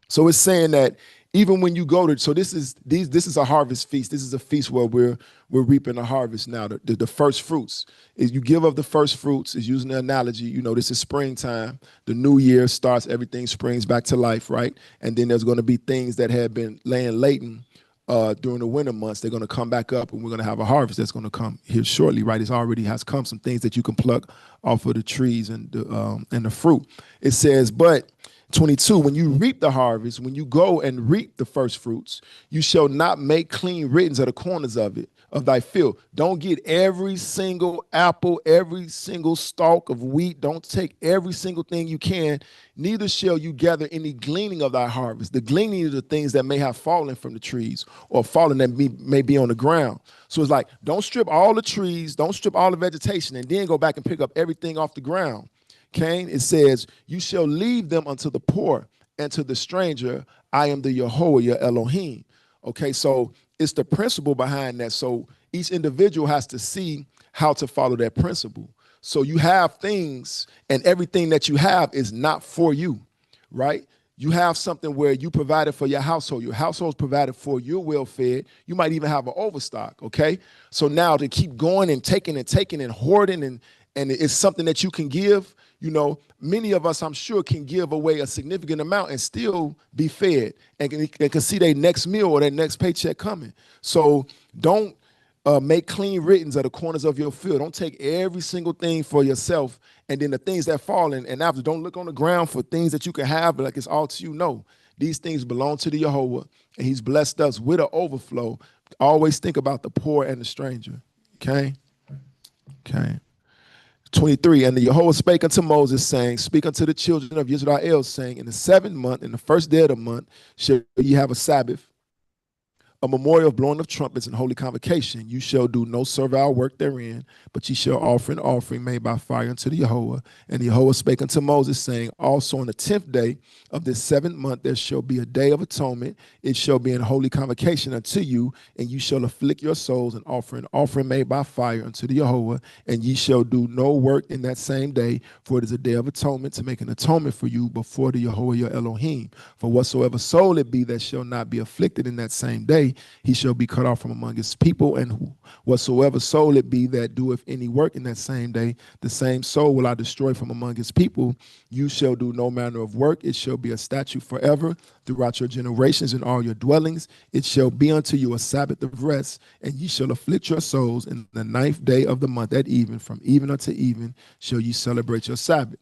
So it's saying that even when you go to, so this is a harvest feast. This is a feast where we're reaping the harvest now. The first fruits is you give of the first fruits is using the analogy. You know, this is springtime. The new year starts. Everything springs back to life, right? And then there's going to be things that have been laying latent during the winter months. They're going to come back up, and we're going to have a harvest that's going to come here shortly, right? It's already has come. Some things that you can pluck off of the trees and the fruit. It says, but 22, when you reap the harvest, when you go and reap the first fruits, you shall not make clean riddance of the corners of it, of thy field. Don't get every single apple, every single stalk of wheat. Don't take every single thing you can. Neither shall you gather any gleaning of thy harvest. The gleaning is the things that may have fallen from the trees or fallen that may be on the ground. So it's like, don't strip all the trees, don't strip all the vegetation, and then go back and pick up everything off the ground. Cain, it says, you shall leave them unto the poor and to the stranger. I am the Yehovah, your Elohim. Okay, so it's the principle behind that. So each individual has to see how to follow that principle. So you have things, and everything that you have is not for you, right? You have something where you provided for your household. Your household's provided for your welfare. You might even have an overstock, okay? So now to keep going and taking and hoarding and it's something that you can give. You know, many of us, I'm sure, can give away a significant amount and still be fed and can see their next meal or their next paycheck coming. So don't make clean riddance of the corners of your field. Don't take every single thing for yourself, and then the things that fall in. And after, don't look on the ground for things that you can have, but like it's all to you. No, these things belong to the Yehovah, and he's blessed us with an overflow. Always think about the poor and the stranger, okay? Okay. 23, and the Yehovah spake unto Moses, saying, speak unto the children of Israel, saying, in the 7th month, in the first day of the month, shall ye have a Sabbath, a memorial of blowing of trumpets and holy convocation. You shall do no servile work therein, but ye shall offer an offering made by fire unto the Yehovah. And the Yehovah spake unto Moses, saying, also on the 10th day of this 7th month there shall be a day of atonement. It shall be an holy convocation unto you, and you shall afflict your souls and offer an offering made by fire unto the Yehovah. And ye shall do no work in that same day, for it is a day of atonement to make an atonement for you before the Yehovah your Elohim. For whatsoever soul it be that shall not be afflicted in that same day, he shall be cut off from among his people, and whatsoever soul it be that doeth any work in that same day, the same soul will I destroy from among his people. You shall do no manner of work. It shall be a statute forever throughout your generations in all your dwellings. It shall be unto you a Sabbath of rest, and ye shall afflict your souls in the 9th day of the month at even. From even unto even shall ye celebrate your Sabbath.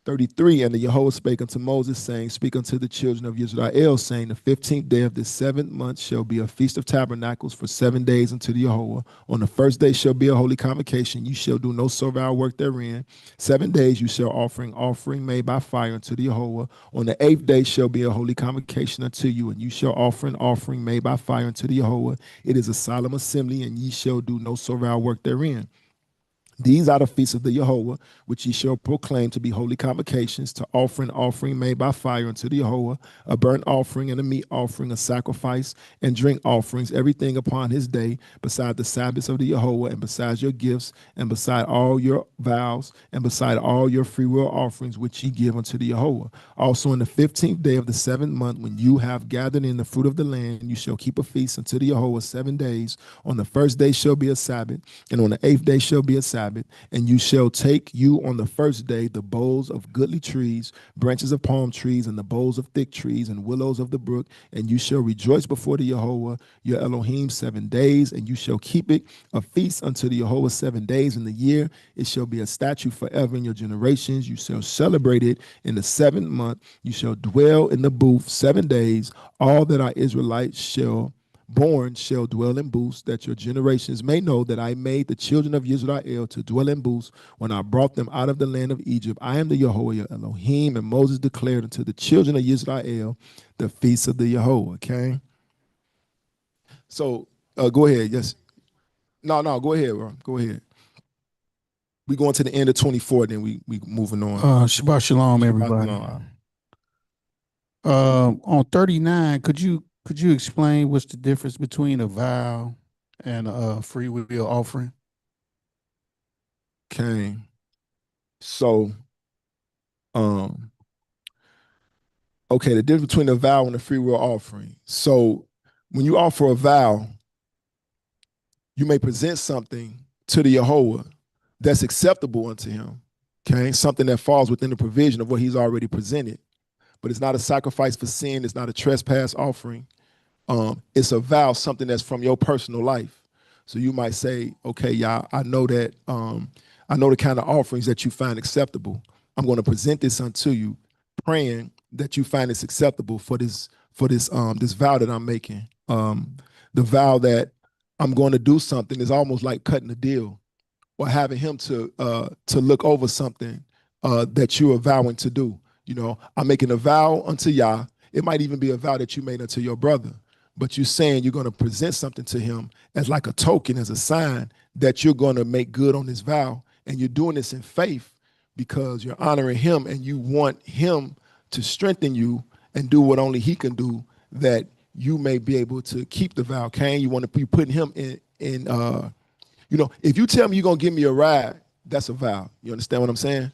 33, and the Yehovah spake unto Moses, saying, speak unto the children of Israel, saying, the 15th day of this 7th month shall be a feast of tabernacles for 7 days unto the Yehovah. On the first day shall be a holy convocation. You shall do no servile work therein. 7 days you shall offering made by fire unto the Yehovah. On the 8th day shall be a holy convocation unto you, and you shall offer an offering made by fire unto the Yehovah. It is a solemn assembly, and ye shall do no servile work therein. These are the feasts of the Yehovah, which ye shall proclaim to be holy convocations, to offer an offering made by fire unto the Yehovah, a burnt offering and a meat offering, a sacrifice and drink offerings, everything upon his day, beside the Sabbaths of the Yehovah, and besides your gifts, and beside all your vows, and beside all your freewill offerings which ye give unto the Yehovah. Also on the 15th day of the 7th month, when you have gathered in the fruit of the land, you shall keep a feast unto the Yehovah 7 days. On the first day shall be a Sabbath, and on the 8th day shall be a Sabbath. Sabbath, and you shall take you on the first day the boughs of goodly trees, branches of palm trees, and the boughs of thick trees, and willows of the brook, and you shall rejoice before the Yehovah your Elohim 7 days, and you shall keep it a feast unto the Yehovah 7 days in the year. It shall be a statute forever in your generations. You shall celebrate it in the 7th month. You shall dwell in the booth 7 days. All that are Israelites shall dwell in booths, that your generations may know that I made the children of Israel to dwell in booths when I brought them out of the land of Egypt. I am the Yehovah your Elohim. And Moses declared unto the children of Israel the feast of the Yehovah. Okay. So go ahead. Yes. No, go ahead, bro. Go ahead. We going to the end of 24, then we moving on. Shabbat shalom, everybody. On 39, could you explain what's the difference between a vow and a free will offering? Okay. So, okay, the difference between a vow and a free will offering. So, when you offer a vow, you may present something to the Yehovah that's acceptable unto him. Okay, something that falls within the provision of what he's already presented. But it's not a sacrifice for sin. It's not a trespass offering. It's a vow, something that's from your personal life. So you might say, okay, y'all, I know that I know the kind of offerings that you find acceptable. I'm going to present this unto you, praying that you find this acceptable for this vow that I'm making. The vow that I'm going to do something is almost like cutting a deal, or having him to look over something that you are vowing to do. You know, I'm making a vow unto Yah. It might even be a vow that you made unto your brother, but you're saying you're going to present something to him as like a token, as a sign that you're going to make good on this vow. And you're doing this in faith because you're honoring him and you want him to strengthen you and do what only he can do, that you may be able to keep the vow. Cain, you want to be putting him in you know, if you tell me you're going to give me a ride, that's a vow. You understand what I'm saying?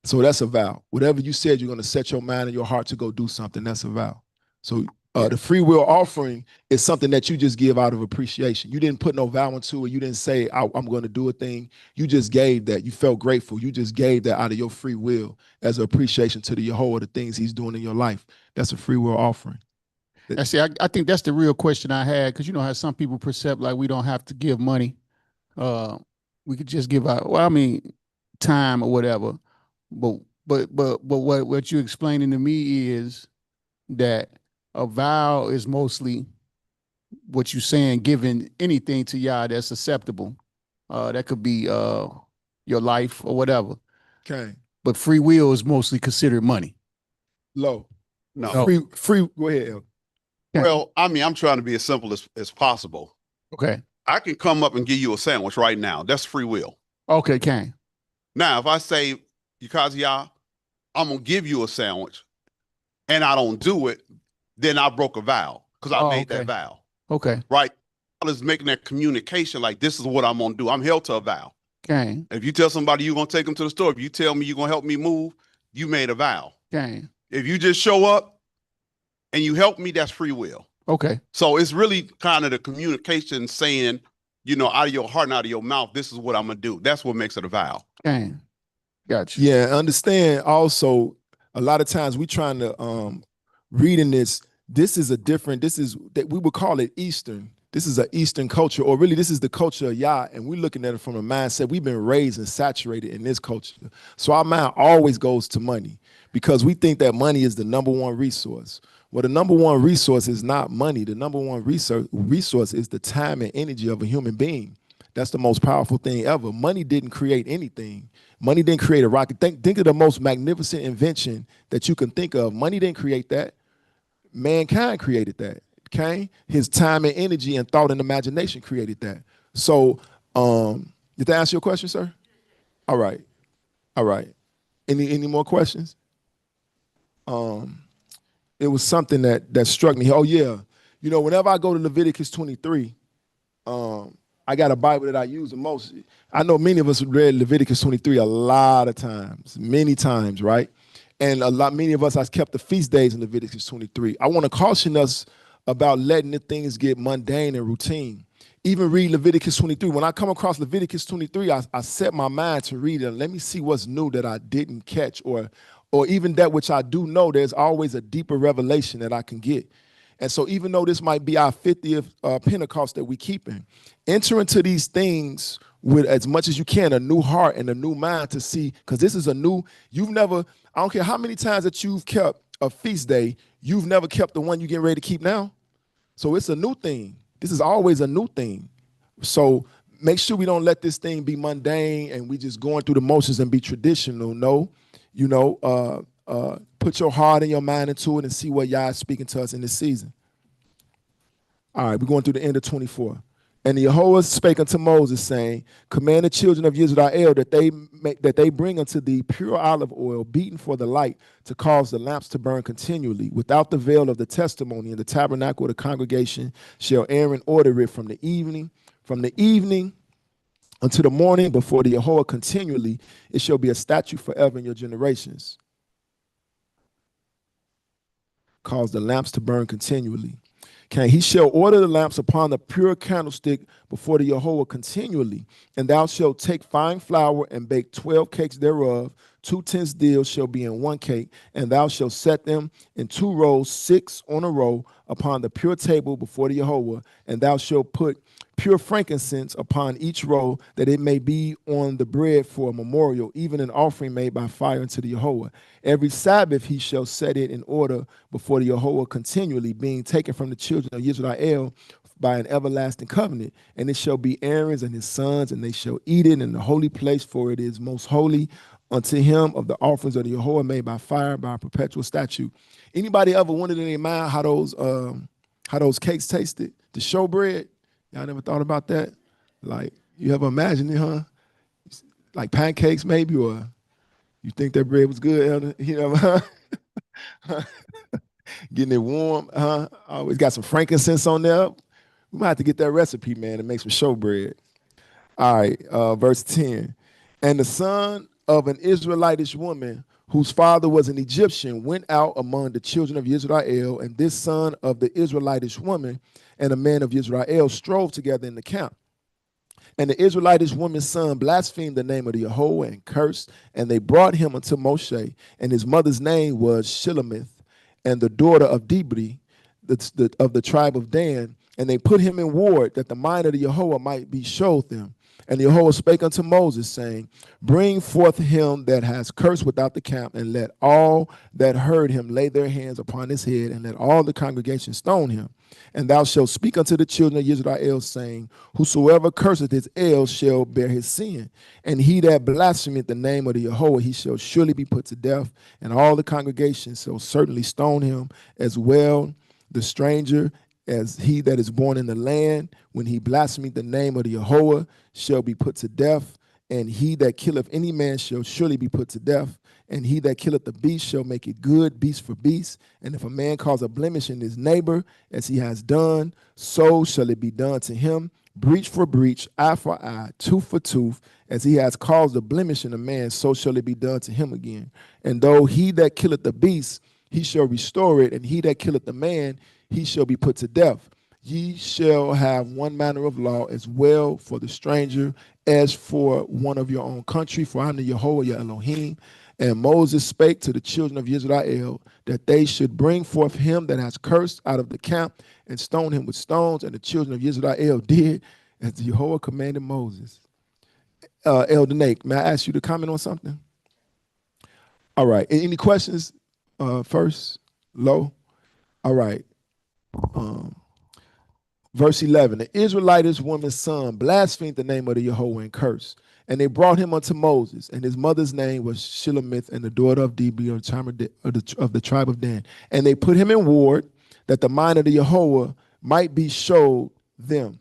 So that's a vow. Whatever you said, you're going to set your mind and your heart to go do something. That's a vow. So the free will offering is something that you just give out of appreciation. You didn't put no vow into it. You didn't say, I'm going to do a thing. You just gave that. You felt grateful. You just gave that out of your free will as an appreciation to the Yehovah, the things he's doing in your life. That's a free will offering. I see. I think that's the real question I had, because you know how some people perceive like we don't have to give money. We could just give out, well, I mean, time or whatever. But what you're explaining to me is that a vow is mostly what you're saying, giving anything to Yah that's acceptable. That could be your life or whatever. Okay. But free will is mostly considered money. Low. No. Free. Go ahead, El. Well, I mean, I'm trying to be as simple as possible. Okay. I can come up and give you a sandwich right now. That's free will. Okay, Cain. Now, if I say, Yah, I'm going to give you a sandwich, and I don't do it, then I broke a vow, because I made that vow. Okay. Right? I was making that communication like, this is what I'm going to do. I'm held to a vow. Okay. If you tell somebody you're going to take them to the store, if you tell me you're going to help me move, you made a vow. Okay. If you just show up and you help me, that's free will. Okay. So it's really kind of the communication saying, you know, out of your heart and out of your mouth, this is what I'm going to do. That's what makes it a vow. Okay. Gotcha. Yeah, understand also, a lot of times we trying to reading this is that we would call it Eastern. This is an Eastern culture, or really this is the culture of Yah, and we're looking at it from a mindset. We've been raised and saturated in this culture. So our mind always goes to money because we think that money is the number one resource. Well, the number one resource is not money. The number one resource is the time and energy of a human being. That's the most powerful thing ever. Money didn't create anything. Money didn't create a rocket. Think of the most magnificent invention that you can think of. Money didn't create that. Mankind created that. Okay? His time and energy and thought and imagination created that. So, did that answer your question, sir? All right. All right. Any more questions? It was something that struck me. Oh yeah. You know, whenever I go to Leviticus 23, I got a Bible that I use the most. I know many of us have read Leviticus 23 a lot of times, many times, right? And many of us have kept the feast days in Leviticus 23. I want to caution us about letting the things get mundane and routine. even read Leviticus 23. When I come across Leviticus 23, I set my mind to read it. Let me see what's new that I didn't catch, or even that which I do know, there's always a deeper revelation that I can get. And so even though this might be our 50th Pentecost that we keeping, enter into these things with as much as you can, a new heart and a new mind to see, because this is a new, I don't care how many times that you've kept a feast day, you've never kept the one you're getting ready to keep now. So it's a new thing. This is always a new thing. So make sure we don't let this thing be mundane and we just going through the motions and be traditional. No, put your heart and your mind into it and see what Yah is speaking to us in this season. All right, we're going through the end of 24. And the Yahweh spake unto Moses, saying, command the children of Israel that they bring unto thee pure olive oil, beaten for the light, to cause the lamps to burn continually. Without the veil of the testimony in the tabernacle of the congregation shall Aaron order it from the evening unto the morning before the Yahweh continually. It shall be a statute forever in your generations. Cause the lamps to burn continually. Okay, he shall order the lamps upon the pure candlestick before the Yahweh continually. And thou shalt take fine flour and bake 12 cakes thereof. 2 tenths deal shall be in 1 cake, and thou shalt set them in 2 rows, 6 on a row, upon the pure table before the Yahweh. And thou shalt put pure frankincense upon each row, that it may be on the bread for a memorial, even an offering made by fire unto the Yahweh. Every Sabbath he shall set it in order before the Yahweh continually, being taken from the children of Israel by an everlasting covenant. And it shall be Aaron's and his sons, and they shall eat it in the holy place, for it is most holy unto him of the offerings of the Yahweh made by fire, by a perpetual statute. Anybody ever wondered in their mind how those cakes tasted? The showbread? Y'all never thought about that? Like, you ever imagined it, huh? Like pancakes maybe, or you think that bread was good, Elder? You know, getting it warm, huh? Always got some frankincense on there. We might have to get that recipe, man, and make some showbread. All right, verse 10. And the son of an Israelitish woman, whose father was an Egyptian, went out among the children of Israel, and this son of the Israelitish woman and a man of Israel strove together in the camp. And the Israelitish woman's son blasphemed the name of the Yahweh and cursed, and they brought him unto Moshe, and his mother's name was Shilamith, and the daughter of Dibri, of the tribe of Dan, and they put him in ward, that the mind of the Yahweh might be showed them. And the Yahweh spake unto Moses, saying, bring forth him that has cursed without the camp, and let all that heard him lay their hands upon his head, and let all the congregation stone him. And thou shalt speak unto the children of Israel, saying, whosoever curseth his el shall bear his sin. And he that blasphemeth the name of the Yahweh, he shall surely be put to death. And all the congregation shall certainly stone him, as well the stranger as he that is born in the land. When he blasphemeth the name of the Yahweh, shall be put to death. And he that killeth any man shall surely be put to death. And he that killeth the beast shall make it good, beast for beast. And if a man cause a blemish in his neighbor, as he has done, so shall it be done to him. Breach for breach, eye for eye, tooth for tooth. As he has caused a blemish in a man, so shall it be done to him again. And though he that killeth the beast, he shall restore it. And he that killeth the man, he shall be put to death. Ye shall have one manner of law as well for the stranger as for one of your own country, for I am the Yahweh your Elohim. And Moses spake to the children of Israel that they should bring forth him that has cursed out of the camp and stone him with stones. And the children of Israel did as the Yahweh commanded Moses. Elder Nate, may I ask you to comment on something? All right. Any questions first? Low? All right. Verse 11, the Israelitish woman's son blasphemed the name of the Yahweh and cursed. And they brought him unto Moses, and his mother's name was Shilamith, and the daughter of Dibri of the tribe of Dan. And they put him in ward, that the mind of the Yahweh might be showed them.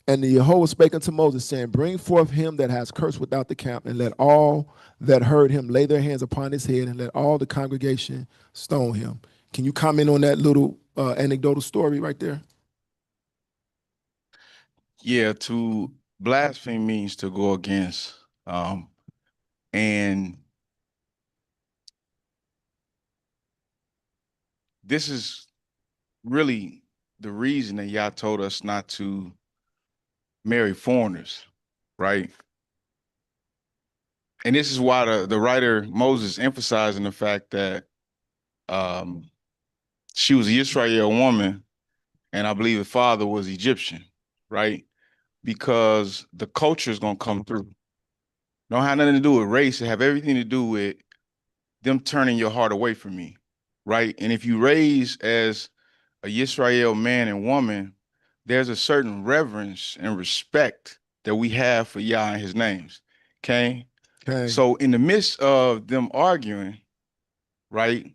And the Yahweh spake unto Moses, saying, bring forth him that has cursed without the camp, and let all that heard him lay their hands upon his head, and let all the congregation stone him. Can you comment on that little anecdotal story right there? Yeah, to blaspheme means to go against, and this is really the reason that Yah told us not to marry foreigners, right? And this is why the writer Moses emphasizing the fact that she was an Israel woman, and I believe the father was Egyptian, right? Because the culture is gonna come through. Don't have nothing to do with race. It have everything to do with them turning your heart away from me, right? And if you raise as a Yisrael man and woman, there's a certain reverence and respect that we have for Yah and his names. Okay. So in the midst of them arguing, right?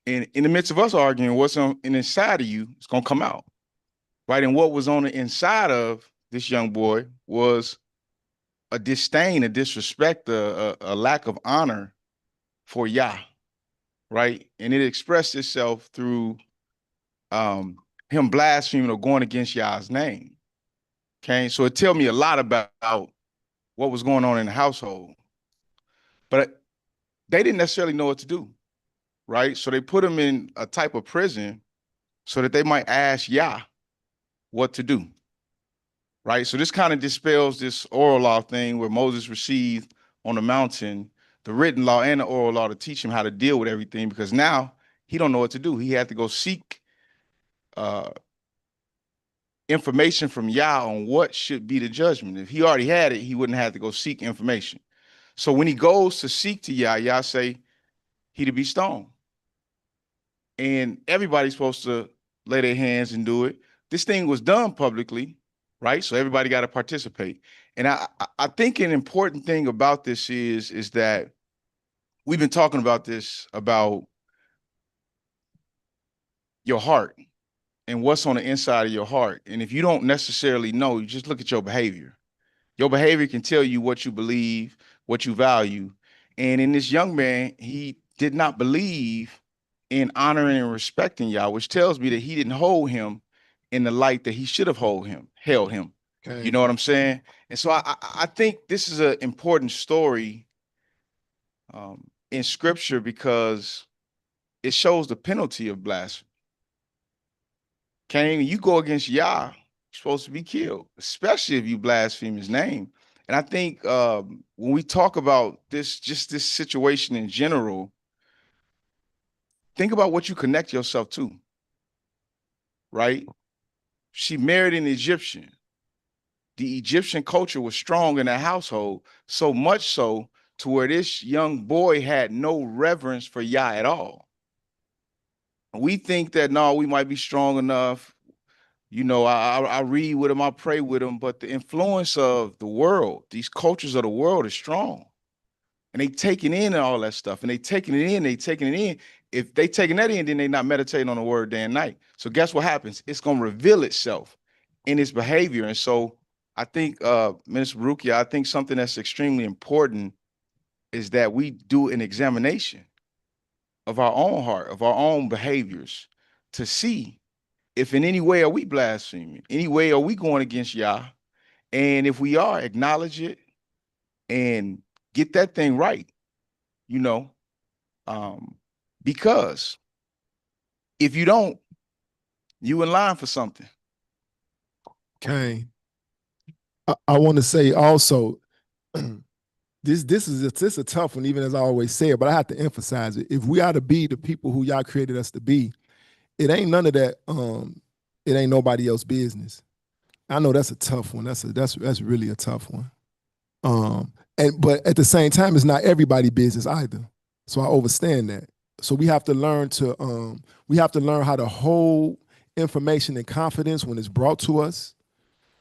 In the midst of us arguing, what's on inside of you is gonna come out. Right. And what was on the inside of this young boy was a disdain, a disrespect, a lack of honor for Yah, right? And it expressed itself through him blaspheming or going against Yah's name. Okay, so it tells me a lot about what was going on in the household. But they didn't necessarily know what to do, right? So they put him in a type of prison so that they might ask Yah what to do, right? So this kind of dispels this oral law thing where Moses received on the mountain the written law and the oral law to teach him how to deal with everything, because now he don't know what to do. He had to go seek information from Yah on what should be the judgment. If he already had it, he wouldn't have to go seek information. So when he goes to seek to Yah, Yah say he to be stoned. And everybody's supposed to lay their hands and do it. This thing was done publicly, right? So everybody got to participate. And I think an important thing about this is that we've been talking about this, about your heart and what's on the inside of your heart. And if you don't necessarily know, you just look at your behavior. Your behavior can tell you what you believe, what you value. And in this young man, he did not believe in honoring and respecting Yah, which tells me that he didn't hold him in the light that he should have held him. Okay. You know what I'm saying? And so I think this is an important story in scripture because it shows the penalty of blasphemy. Cain, you go against Yah, you're supposed to be killed, especially if you blaspheme his name. And I think when we talk about this, just this situation in general, think about what you connect yourself to, right? She married an Egyptian. The Egyptian culture was strong in that household, so much so to where this young boy had no reverence for Yah at all. We think that, no, we might be strong enough. You know, I read with him, I pray with him, but the influence of the world, these cultures of the world is strong. And they taking in all that stuff, and they taking it in. If they taking that in, then they not meditating on the word day and night. So guess what happens? It's going to reveal itself in its behavior. And so I think, Minister Baruchia, I think something that's extremely important is that we do an examination of our own heart, of our own behaviors, to see if in any way are we blaspheming, any way are we going against Yah, and if we are, acknowledge it and get that thing right, you know, because if you don't, you in line for something. Okay. I want to say also, this is a tough one, even as I always say it, but I have to emphasize it. If we are to be the people who Yah created us to be, it ain't none of that. It ain't nobody else's business. I know that's a tough one. That's really a tough one. But at the same time, it's not everybody's business either. So I understand that. So we have to learn how to hold information in confidence when it's brought to us.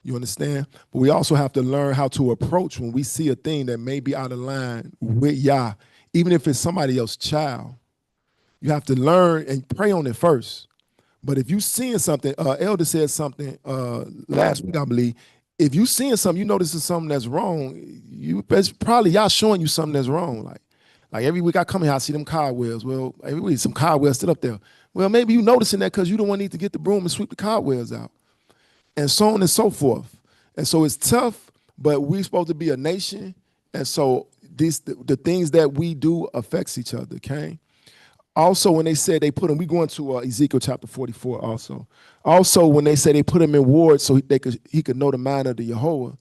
You understand? But we also have to learn how to approach when we see a thing that may be out of line with Yah, even if it's somebody else's child. You have to learn and pray on it first. But if you seeing something, Elder said something last week, I believe. If you seeing something, you notice it's something that's wrong. It's probably Yah showing you something that's wrong. Like every week I come here, I see them cobwebs. Well, every week some cobwebs still up there. Well, maybe you noticing that because you don't want to need to get the broom and sweep the cobwebs out, and so on and so forth. And so it's tough, but we're supposed to be a nation, and so the things that we do affects each other. Okay. Also, when they said they put him, we go into Ezekiel chapter 44 also. Also, when they say they put him in ward so he could know the mind of the Yehovah,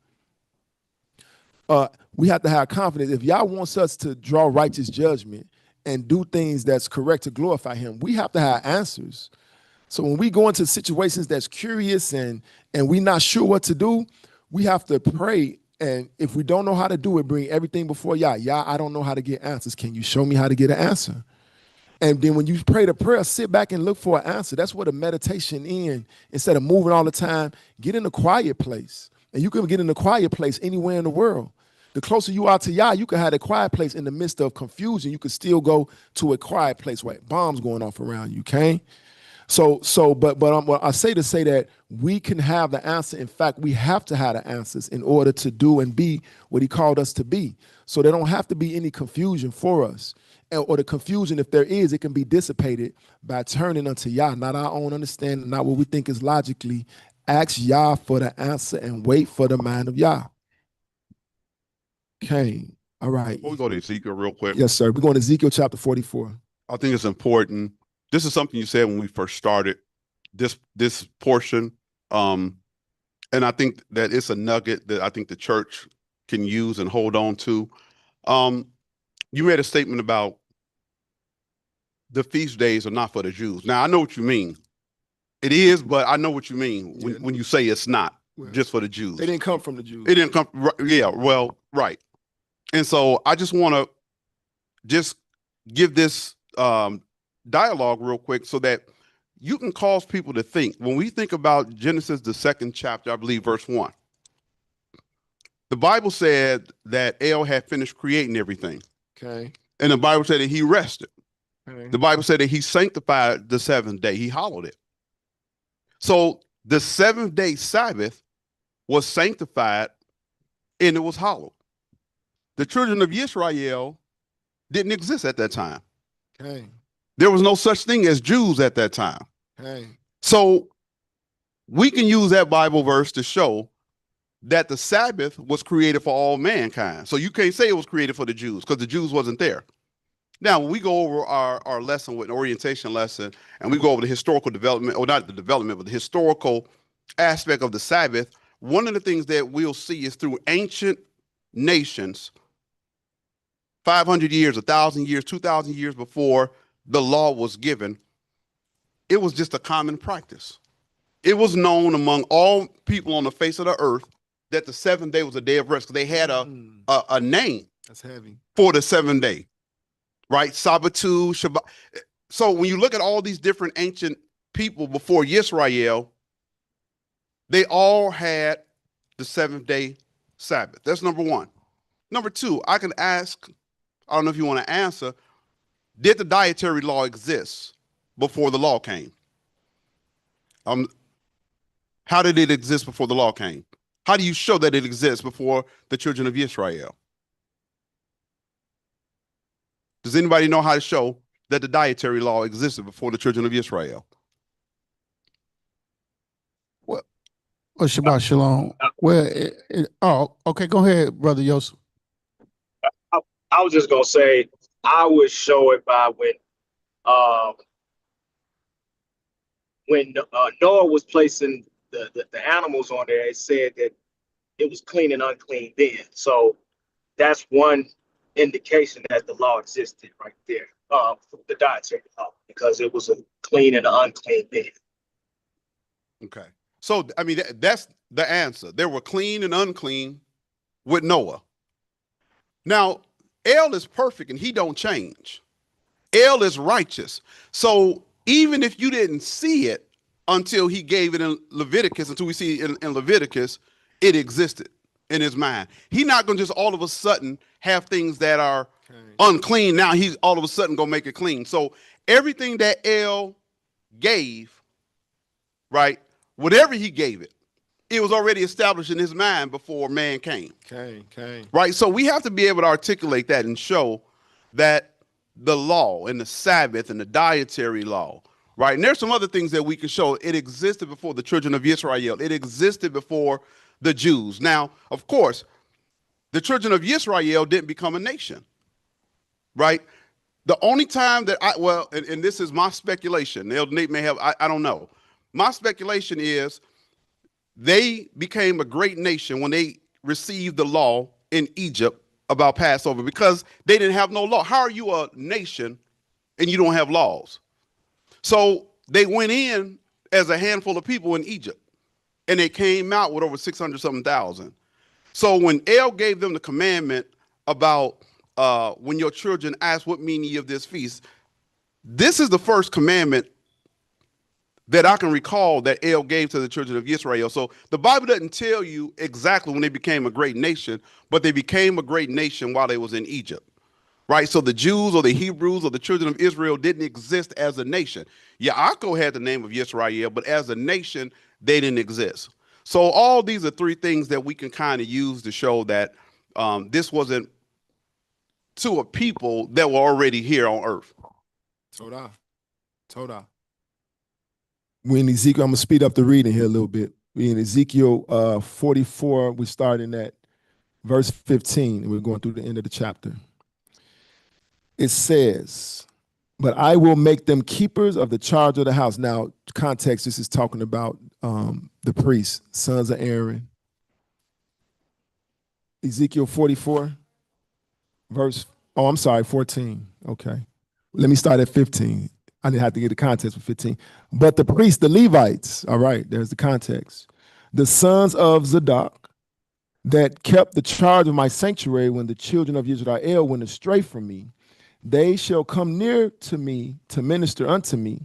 we have to have confidence. If Yah wants us to draw righteous judgment and do things that's correct to glorify him, we have to have answers. So when we go into situations that's curious and we're not sure what to do, we have to pray. And if we don't know how to do it, bring everything before Yah. Yah, I don't know how to get answers. Can you show me how to get an answer? And then when you pray the prayer, sit back and look for an answer. That's what a meditation in. Instead of moving all the time, get in a quiet place. And you can get in a quiet place anywhere in the world. The closer you are to Yah, you can have a quiet place in the midst of confusion. You can still go to a quiet place where bombs going off around you, okay? But I say to say that we can have the answer. In fact, we have to have the answers in order to do and be what he called us to be. So there don't have to be any confusion for us. Or the confusion, if there is, it can be dissipated by turning unto Yah, not our own understanding, not what we think is logically. Ask Yah for the answer and wait for the mind of Yah. Okay, all right. Before we go to Ezekiel real quick. Yes, sir. We're going to Ezekiel chapter 44. I think it's important. This is something you said when we first started this portion. And I think that it's a nugget that I think the church can use and hold on to. You made a statement about the feast days are not for the Jews. Now, I know what you mean. It is, but I know what you mean when you say it's not just for the Jews. They didn't come from the Jews. It didn't come, yeah, well, right. And so I just want to just give this dialogue real quick so that you can cause people to think. When we think about Genesis, the 2nd chapter, I believe verse 1, the Bible said that El had finished creating everything. Okay. And the Bible said that he rested. Okay. The Bible said that he sanctified the 7th day. He hallowed it. So the 7th day Sabbath was sanctified and it was hallowed. The children of Israel didn't exist at that time. Okay. There was no such thing as Jews at that time. Okay. So we can use that Bible verse to show that the Sabbath was created for all mankind. So you can't say it was created for the Jews because the Jews wasn't there. Now, when we go over our lesson with an orientation lesson and we go over the historical development, or not the development, but the historical aspect of the Sabbath, one of the things that we'll see is through ancient nations, 500 years, 1,000 years, 2,000 years before the law was given, it was just a common practice. It was known among all people on the face of the earth that the 7th day was a day of rest because they had a name. That's heavy. For the 7th day, right? Sabbatu, Shabbat. So when you look at all these different ancient people before Yisrael, they all had the 7th day Sabbath. That's number one. Number two, I can ask, I don't know if you want to answer, did the dietary law exist before the law came? How did it exist before the law came? How do you show that it exists before the children of Israel? Does anybody know how to show that the dietary law existed before the children of Israel? Well, Shabbat Shalom. Well, okay, go ahead, Brother Yosef. I was just gonna say I would show it by when Noah was placing the animals on there. It said that it was clean and unclean then. So that's one indication that the law existed right there, the dietary law, because it was a clean and unclean then. Okay. So, I mean, that's the answer. They were clean and unclean with Noah. Now, El is perfect and he don't change. El is righteous. So even if you didn't see it until he gave it in Leviticus, until we see it in Leviticus, it existed in his mind. He's not going to just all of a sudden have things that are unclean. Now he's all of a sudden going to make it clean. So everything that El gave, right, whatever he gave it, it was already established in his mind before man came. Okay. Right? So we have to be able to articulate that and show that the law and the Sabbath and the dietary law, right? And there's some other things that we can show. It existed before the children of Israel. It existed before the Jews. Now, of course, the children of Israel didn't become a nation, right? The only time that and this is my speculation. Nate may have, I don't know. My speculation is they became a great nation when they received the law in Egypt about Passover because they didn't have no law. How are you a nation and you don't have laws? So they went in as a handful of people in Egypt and they came out with over 600 something thousand. So when El gave them the commandment about when your children ask what mean ye of this feast, this is the first commandment that I can recall that El gave to the children of Israel. So the Bible doesn't tell you exactly when they became a great nation, but they became a great nation while they was in Egypt, right? So the Jews or the Hebrews or the children of Israel didn't exist as a nation. Yaakov had the name of Yisrael, but as a nation, they didn't exist. So all these are three things that we can kind of use to show that this wasn't to a people that were already here on earth. Torah. We in Ezekiel, I'm gonna speed up the reading here a little bit. We in Ezekiel 44, we're starting at verse 15, and we're going through the end of the chapter. It says, but I will make them keepers of the charge of the house. Now, context, this is talking about the priests, sons of Aaron. Ezekiel 44, verse, 14. Okay. Let me start at 15. I didn't have to get the context for 15. But the priests, the Levites, all right, there's the context. The sons of Zadok that kept the charge of my sanctuary when the children of Israel went astray from me, they shall come near to me to minister unto me,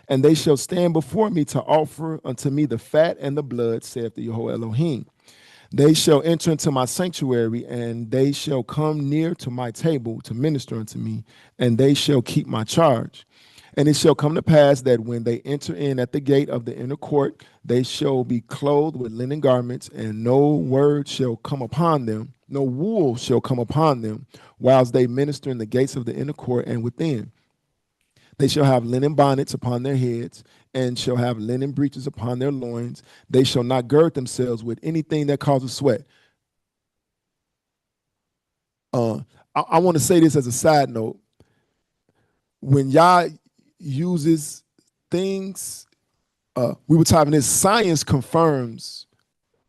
and they shall stand before me to offer unto me the fat and the blood, saith the Yehovah Elohim. They shall enter into my sanctuary, and they shall come near to my table to minister unto me, and they shall keep my charge. And it shall come to pass that when they enter in at the gate of the inner court, they shall be clothed with linen garments, and no word shall come upon them, no wool shall come upon them, whilst they minister in the gates of the inner court and within. They shall have linen bonnets upon their heads, and shall have linen breeches upon their loins. They shall not gird themselves with anything that causes sweat. I want to say this as a side note. When Yah uses things, we were talking this, science confirms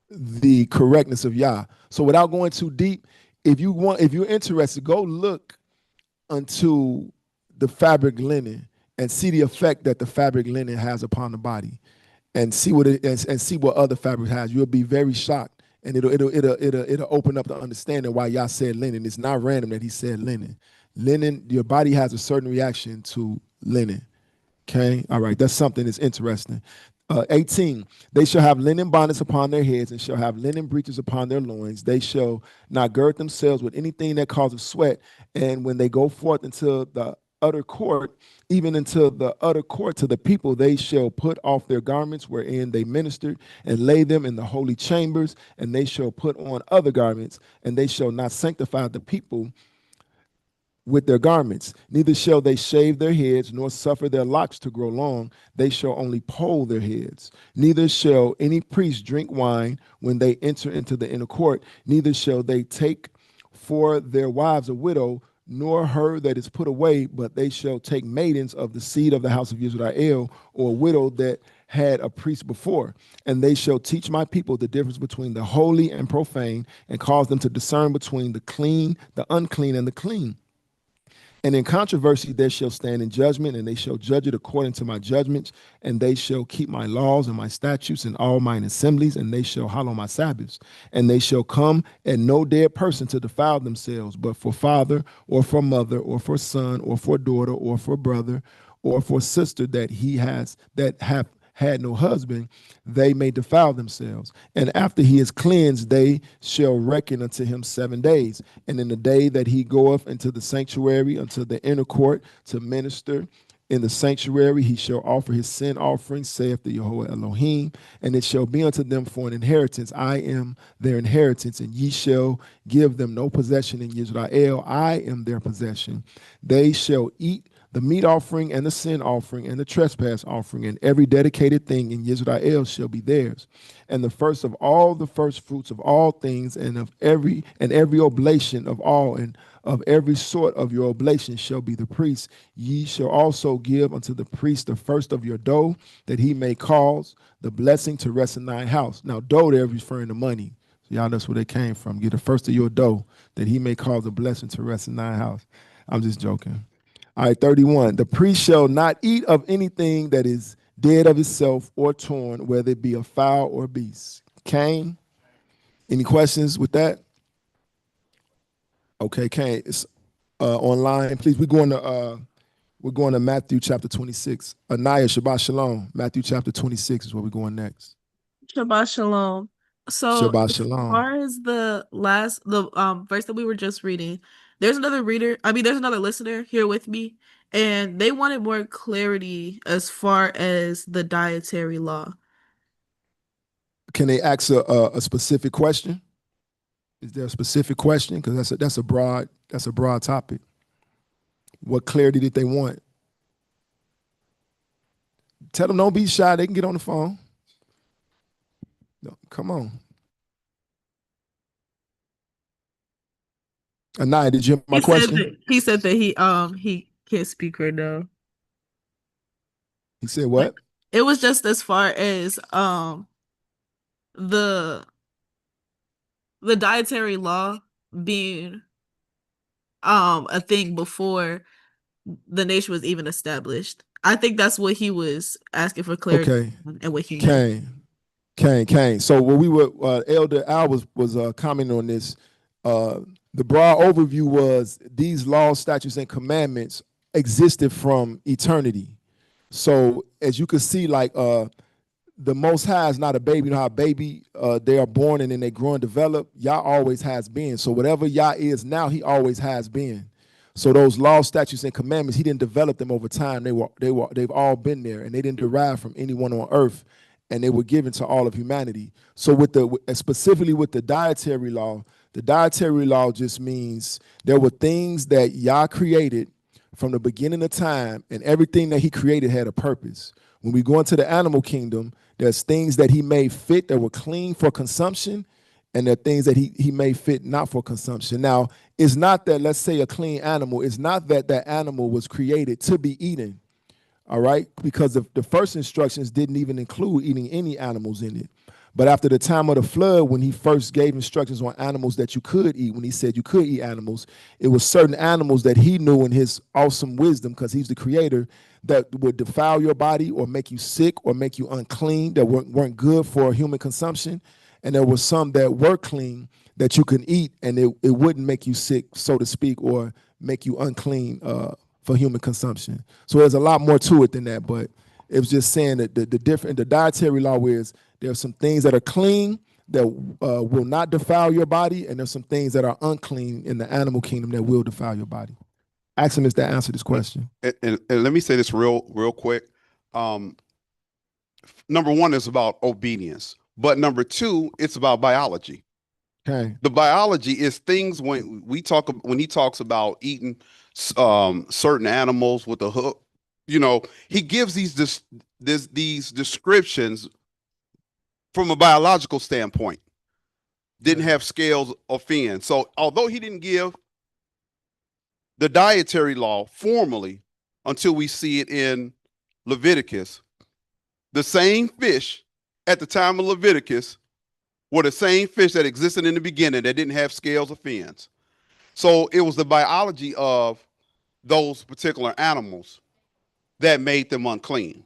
the correctness of Yah. So without going too deep, if you're interested, go look unto the fabric linen and see the effect that the fabric linen has upon the body, and see what and see what other fabric has. You'll be very shocked, and it'll open up the understanding why Yah said linen. It's not random that he said linen. Linen, your body has a certain reaction to linen. Okay, all right, that's something that's interesting. 18, they shall have linen bonnets upon their heads, and shall have linen breeches upon their loins. They shall not gird themselves with anything that causes sweat. And when they go forth into the utter court, even into the utter court to the people, they shall put off their garments wherein they ministered, and lay them in the holy chambers, and they shall put on other garments, and they shall not sanctify the people with their garments. Neither shall they shave their heads, nor suffer their locks to grow long. They shall only poll their heads. Neither shall any priest drink wine when they enter into the inner court. Neither shall they take for their wives a widow, nor her that is put away, but they shall take maidens of the seed of the house of Israel, or a widow that had a priest before. And they shall teach my people the difference between the holy and profane, and cause them to discern between the clean, the unclean, and the clean. And in controversy there shall stand in judgment, and they shall judge it according to my judgments, and they shall keep my laws and my statutes and all mine assemblies, and they shall hallow my Sabbaths. And they shall come and no dead person to defile themselves, but for father, or for mother, or for son, or for daughter, or for brother, or for sister that have had no husband, they may defile themselves. And after he is cleansed, they shall reckon unto him 7 days. And in the day that he goeth into the sanctuary, unto the inner court, to minister in the sanctuary, he shall offer his sin offering, saith the Yehovah Elohim, and it shall be unto them for an inheritance. I am their inheritance, and ye shall give them no possession in Israel. I am their possession. They shall eat The meat offering and the sin offering and the trespass offering and every dedicated thing in Yisrael shall be theirs. And the first of all the first fruits of all things and of every oblation of all and of every sort of your oblation shall be the priest. Ye shall also give unto the priest the first of your dough, that he may cause the blessing to rest in thine house. Now, dough there is referring to money. So y'all, that's where they came from. Get the first of your dough, that he may cause the blessing to rest in thine house. I'm just joking. All right, 31. The priest shall not eat of anything that is dead of itself or torn, whether it be a fowl or beast. Cain, any questions with that? Okay, Cain, it's online. Please, we're going to Matthew chapter 26. Anaya, Shabbat Shalom. Matthew chapter 26 is where we're going next. Shabbat Shalom. So Shabbat as Shalom. far as the verse that we were just reading, there's another listener here with me, and they wanted more clarity as far as the dietary law. Can they ask a specific question? Is there a specific question? Because that's a broad topic. What clarity did they want? Tell them don't be shy. They can get on the phone. No, come on. Anaya, did you hear my question? He said that he can't speak right now. He said what? It was just as far as the dietary law being a thing before the nation was even established. I think that's what he was asking for clarity. Okay. And what he Cain. So when we were Elder Al was commenting on this, the broad overview was these laws, statutes, and commandments existed from eternity. So as you can see, like the Most High is not a baby. You know how a baby, they are born and then they grow and develop? Yah always has been. So whatever Yah is now, he always has been. So those laws, statutes, and commandments, he didn't develop them over time. They've all been there, and they didn't derive from anyone on earth, and they were given to all of humanity. So specifically with the dietary law just means there were things that Yah created from the beginning of time, and everything that he created had a purpose. When we go into the animal kingdom, there's things that he made fit that were clean for consumption, and there are things that he made fit not for consumption. Now, it's not that, let's say, a clean animal, it's not that that animal was created to be eaten, all right? Because the first instructions didn't even include eating any animals in it. But after the time of the flood, when he first gave instructions on animals that you could eat, when he said you could eat animals, it was certain animals that he knew in his awesome wisdom, because he's the creator, that would defile your body or make you sick or make you unclean, that weren't good for human consumption. And there were some that were clean that you can eat, and it wouldn't make you sick, so to speak, or make you unclean for human consumption. So there's a lot more to it than that, but it was just saying that the dietary law is there are some things that are clean that will not defile your body, and there's some things that are unclean in the animal kingdom that will defile your body. Ask him if that answered this question. And let me say this real quick. Number one is about obedience, but number two, it's about biology. Okay. The biology is things when he talks about eating certain animals with a hook. You know, he gives these descriptions from a biological standpoint. Didn't have scales or fins. So although he didn't give the dietary law formally until we see it in Leviticus, the same fish at the time of Leviticus were the same fish that existed in the beginning that didn't have scales or fins. So it was the biology of those particular animals that made them unclean.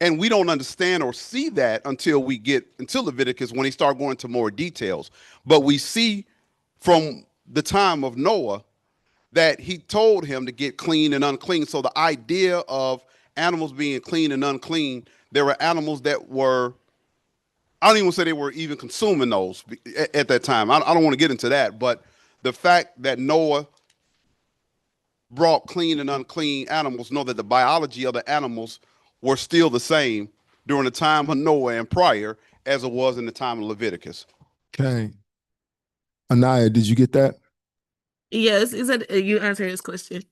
And we don't understand or see that until Leviticus, when they start going into more details. But we see from the time of Noah that he told him to get clean and unclean. So the idea of animals being clean and unclean, there were animals that were, I don't even say they were even consuming those at that time. I don't want to get into that, but the fact that Noah brought clean and unclean animals, know that the biology of the animals were still the same during the time of Noah and prior as it was in the time of Leviticus. Okay. Anaya, did you get that? Yes, he said you answered his question.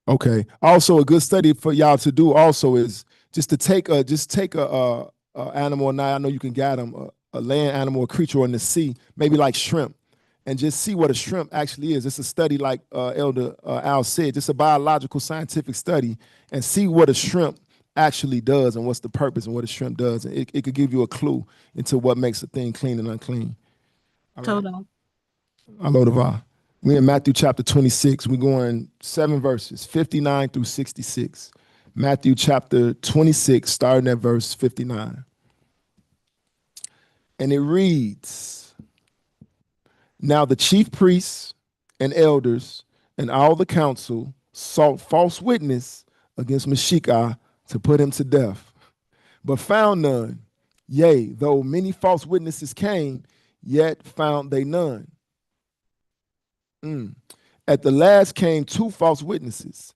Okay. Also, a good study for y'all to do also is just to take a animal. Now I know you can get them a land animal, a creature in the sea, maybe like shrimp, and just see what a shrimp actually is. It's a study like Elder Al said, just a biological scientific study, and see what a shrimp actually does and what's the purpose and what a shrimp does. And it could give you a clue into what makes a thing clean and unclean. All right. Total. Aloha. We're in Matthew chapter 26. We're going 7 verses, 59 through 66. Matthew chapter 26, starting at verse 59. And it reads, Now the chief priests and elders and all the council sought false witness against Meshachah to put him to death, but found none. Yea, though many false witnesses came, yet found they none. At the last came 2 false witnesses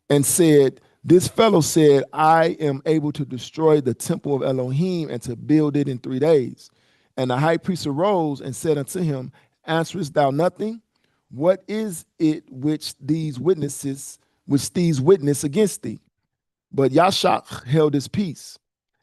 and said, This fellow said, I am able to destroy the temple of Elohim and to build it in 3 days. And the high priest arose and said unto him, Answerest thou nothing? What is it which these witness against thee? But Yashak held his peace.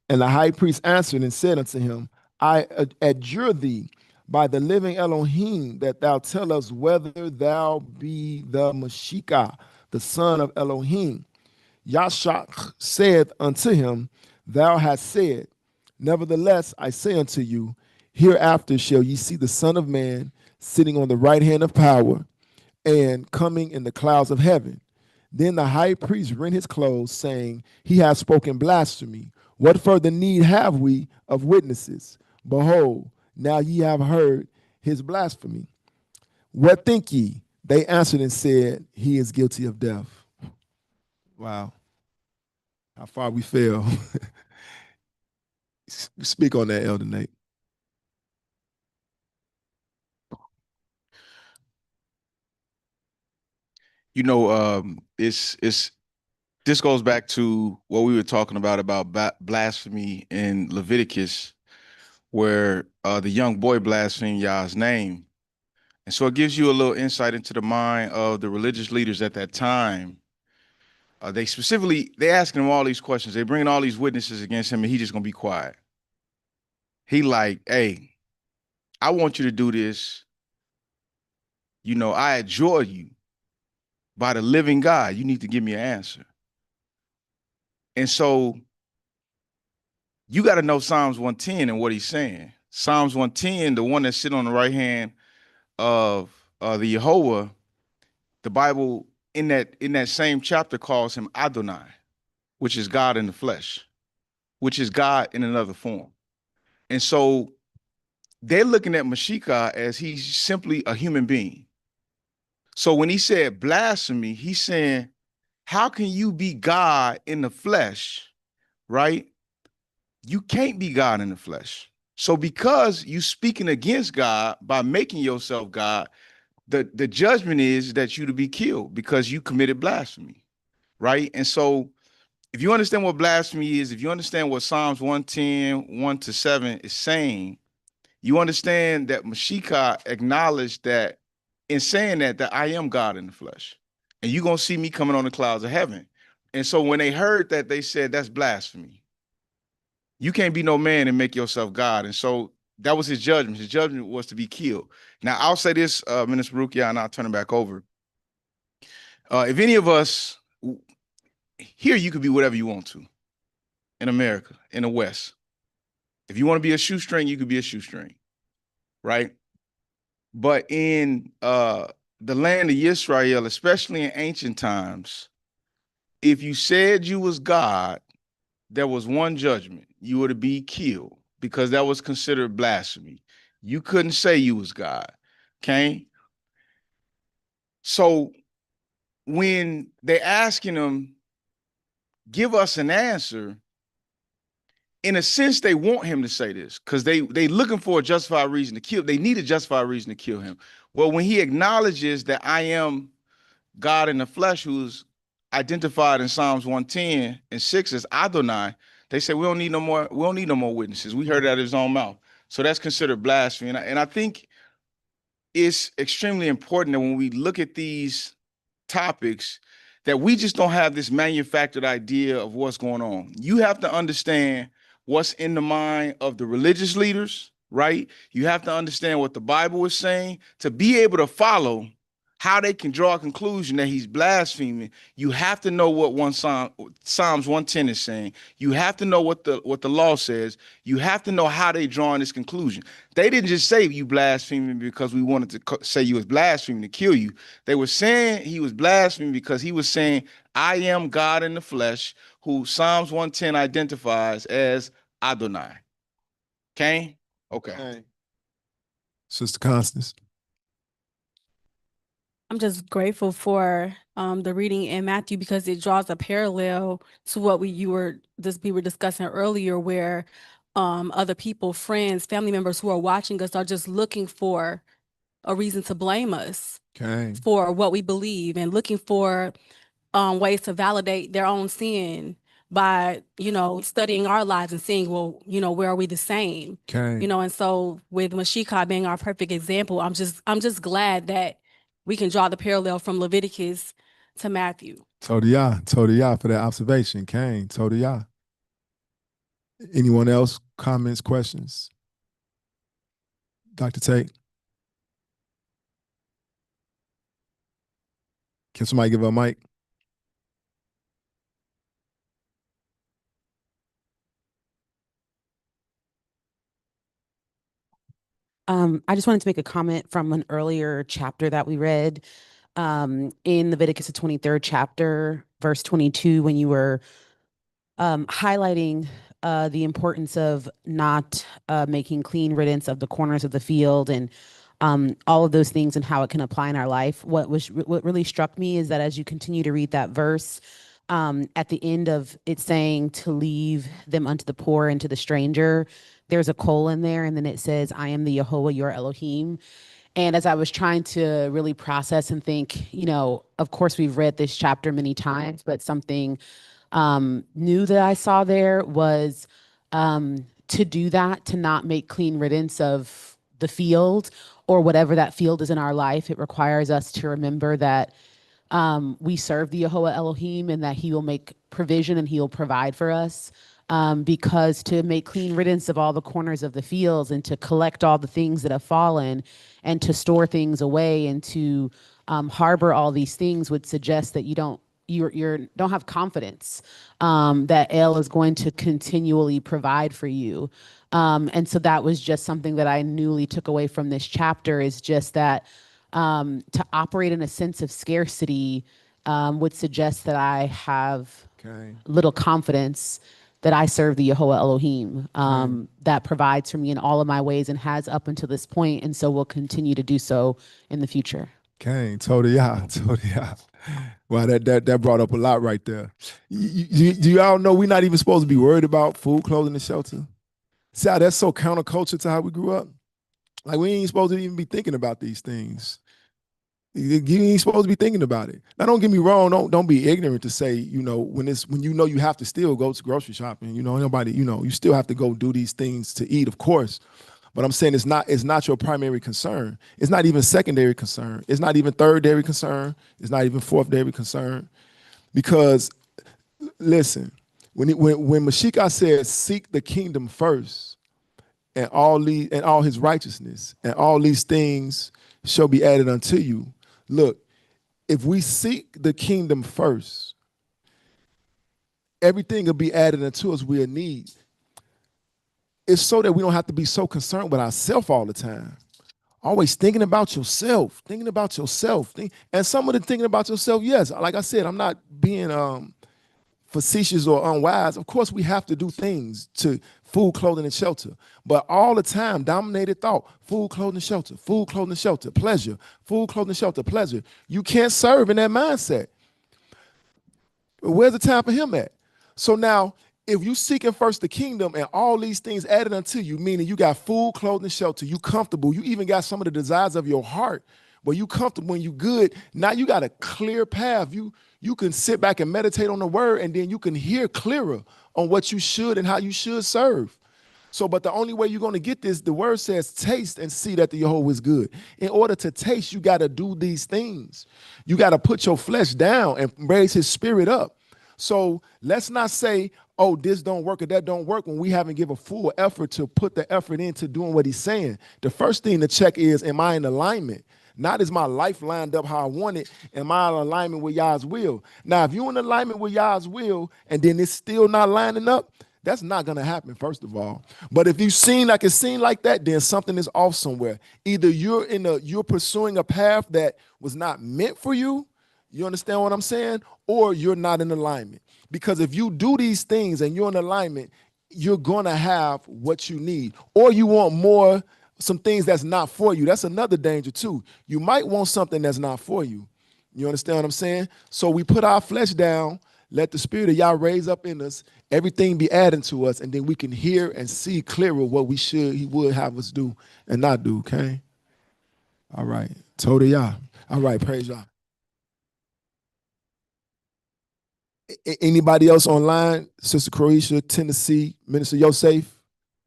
And the high priest answered and said unto him, I adjure thee by the living Elohim that thou tell us whether thou be the Meshachah, the son of Elohim. Yashak said unto him, Thou hast said. Nevertheless, I say unto you, hereafter shall ye see the Son of Man sitting on the right hand of power and coming in the clouds of heaven. Then the high priest rent his clothes, saying, He hath spoken blasphemy. What further need have we of witnesses? Behold, now ye have heard his blasphemy. What think ye? They answered and said, He is guilty of death. Wow. How far we fell. Speak on that, Elder Nate. You know, it's this goes back to what we were talking about blasphemy in Leviticus, where the young boy blasphemed Yah's name. And so it gives you a little insight into the mind of the religious leaders at that time. They asking him all these questions. They bringing all these witnesses against him, and he just gonna be quiet. He like, hey, I want you to do this. You know, I adjure you by the living God. You need to give me an answer. And so you got to know Psalms 110 and what he's saying. Psalms 110, the one that's sitting on the right hand of the Yehovah, the Bible in that same chapter calls him Adonai, which is God in the flesh, which is God in another form. And so they're looking at Meshachah as he's simply a human being. So when he said blasphemy, he's saying, how can you be God in the flesh, right? You can't be God in the flesh. So because you speaking against God by making yourself God, the judgment is that you to be killed because you committed blasphemy, right? And so if you understand what blasphemy is, if you understand what Psalms 110, 1-7 is saying, you understand that Meshachah acknowledged that in saying that I am God in the flesh. And you're going to see me coming on the clouds of heaven. And so when they heard that, they said, that's blasphemy. You can't be no man and make yourself God. And so that was his judgment. His judgment was to be killed. Now, I'll say this, Minister Baruch, and I'll turn it back over. If any of us, here you could be whatever you want to in America, in the West. If you want to be a shoestring, you could be a shoestring, right? But in the land of Israel, especially in ancient times, if you said you was God, there was one judgment. You were to be killed because that was considered blasphemy. You couldn't say you was God, okay? So when they're asking him, give us an answer, in a sense, they want him to say this because they looking for a justified reason to kill. They need a justified reason to kill him. Well, when he acknowledges that I am God in the flesh, who's identified in Psalms 110 and 6 as Adonai, they say we don't need no more witnesses. We heard that out of his own mouth. So that's considered blasphemy. And I think it's extremely important that when we look at these topics, that we just don't have this manufactured idea of what's going on. You have to understand what's in the mind of the religious leaders, right? You have to understand what the Bible is saying to be able to follow how they can draw a conclusion that he's blaspheming. You have to know what Psalms 110 is saying. You have to know what the law says. You have to know how they drawing this conclusion. They didn't just say you blaspheming because we wanted to say you was blaspheming to kill you. They were saying he was blaspheming because he was saying, I am God in the flesh, who Psalms 110 identifies as Adonai. Okay? Okay. Sister Constance. I'm just grateful for the reading in Matthew because it draws a parallel to what we were discussing earlier, where other people, friends, family members who are watching us are just looking for a reason to blame us for what we believe and looking for ways to validate their own sin by, studying our lives and seeing, well, where are we the same? And so with Mashika being our perfect example, I'm just glad that we can draw the parallel from Leviticus to Matthew. Todia for that observation. Kane, Todia. Anyone else? Comments, questions? Dr. Tate? Can somebody give her a mic? I just wanted to make a comment from an earlier chapter that we read in Leviticus, the 23rd chapter, verse 22, when you were highlighting the importance of not making clean riddance of the corners of the field and all of those things and how it can apply in our life. What really struck me is that as you continue to read that verse, at the end of it saying to leave them unto the poor and to the stranger, there's a colon there, and then it says, I am the Yehovah, your Elohim. And as I was trying to really process and think, of course we've read this chapter many times, but something new that I saw there was to do that, to not make clean riddance of the field or whatever that field is in our life. It requires us to remember that we serve the Yehovah Elohim and that he will make provision and he will provide for us. Because to make clean riddance of all the corners of the fields and to collect all the things that have fallen and to store things away and to harbor all these things would suggest that you don't have confidence that El is going to continually provide for you. And so that was just something that I newly took away from this chapter, is just that to operate in a sense of scarcity would suggest that I have little confidence that I serve the Yehovah Elohim that provides for me in all of my ways and has up until this point, and so will continue to do so in the future. Okay, Todia. Wow, that brought up a lot right there. Do y'all know we're not even supposed to be worried about food, clothing, and shelter? See how that's so counterculture to how we grew up? Like, we ain't supposed to even be thinking about these things. You ain't supposed to be thinking about it. Now, don't get me wrong. Don't be ignorant to say, when you have to still go to grocery shopping. Nobody, you still have to go do these things to eat, of course. But I'm saying it's not your primary concern. It's not even secondary concern. It's not even third-dairy concern. It's not even fourth-dairy concern. Because, listen, when Mashika says, seek the kingdom first and all his righteousness, and all these things shall be added unto you. Look, if we seek the kingdom first, everything will be added unto us we'll need. It's so that we don't have to be so concerned with ourselves all the time. Always thinking about yourself. And some of the thinking about yourself, yes, like I said, I'm not being facetious or unwise. Of course, we have to do things to food, clothing, and shelter. But all the time, dominated thought, food, clothing, shelter, pleasure, food, clothing, shelter, pleasure. You can't serve in that mindset. Where's the time for him at? So now, if you seeking first the kingdom and all these things added unto you, meaning you got food, clothing, shelter, you comfortable, you even got some of the desires of your heart, but you comfortable when you good, now you got a clear path. You can sit back and meditate on the word, and then you can hear clearer on what you should and how you should serve. So, but the only way you're going to get this, the word says, taste and see that the Jehovah is good. In order to taste, you got to do these things. You got to put your flesh down and raise his spirit up. So let's not say, oh, this don't work or that don't work when we haven't given full effort to put the effort into doing what he's saying. The first thing to check is, am I in alignment? Not is my life lined up how I want it. Am I in alignment with Yah's will? Now, if you're in alignment with Yah's will and then it's still not lining up, that's not going to happen, first of all. But if you seem like that, then something is off somewhere. Either you're pursuing a path that was not meant for you. You understand what I'm saying? Or you're not in alignment. Because if you do these things and you're in alignment, you're going to have what you need. Or you want more, some things that's not for you. That's another danger too. You might want something that's not for you. You understand what I'm saying? So we put our flesh down, let the spirit of Yah raise up in us, everything be added to us, and then we can hear and see clearer what he would have us do and not do, okay? All right. Torah Yah. All right, praise Yah. Anybody else online? Sister Croatia, Tennessee, Minister Yosef,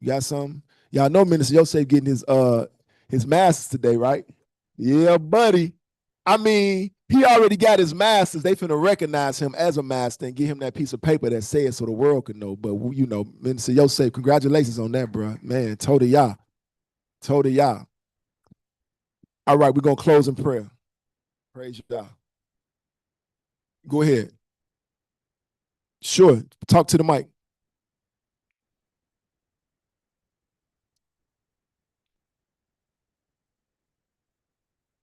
you got something? Y'all know Minister Yosef getting his master's today, right? Yeah, buddy. I mean, he already got his master's. They finna recognize him as a master and give him that piece of paper that says so the world can know. But, you know, Minister Yosef, congratulations on that, bro. Man, Torah Yah. Torah Yah. All right, we're going to close in prayer. Praise Yah. Go ahead. Sure. Talk to the mic.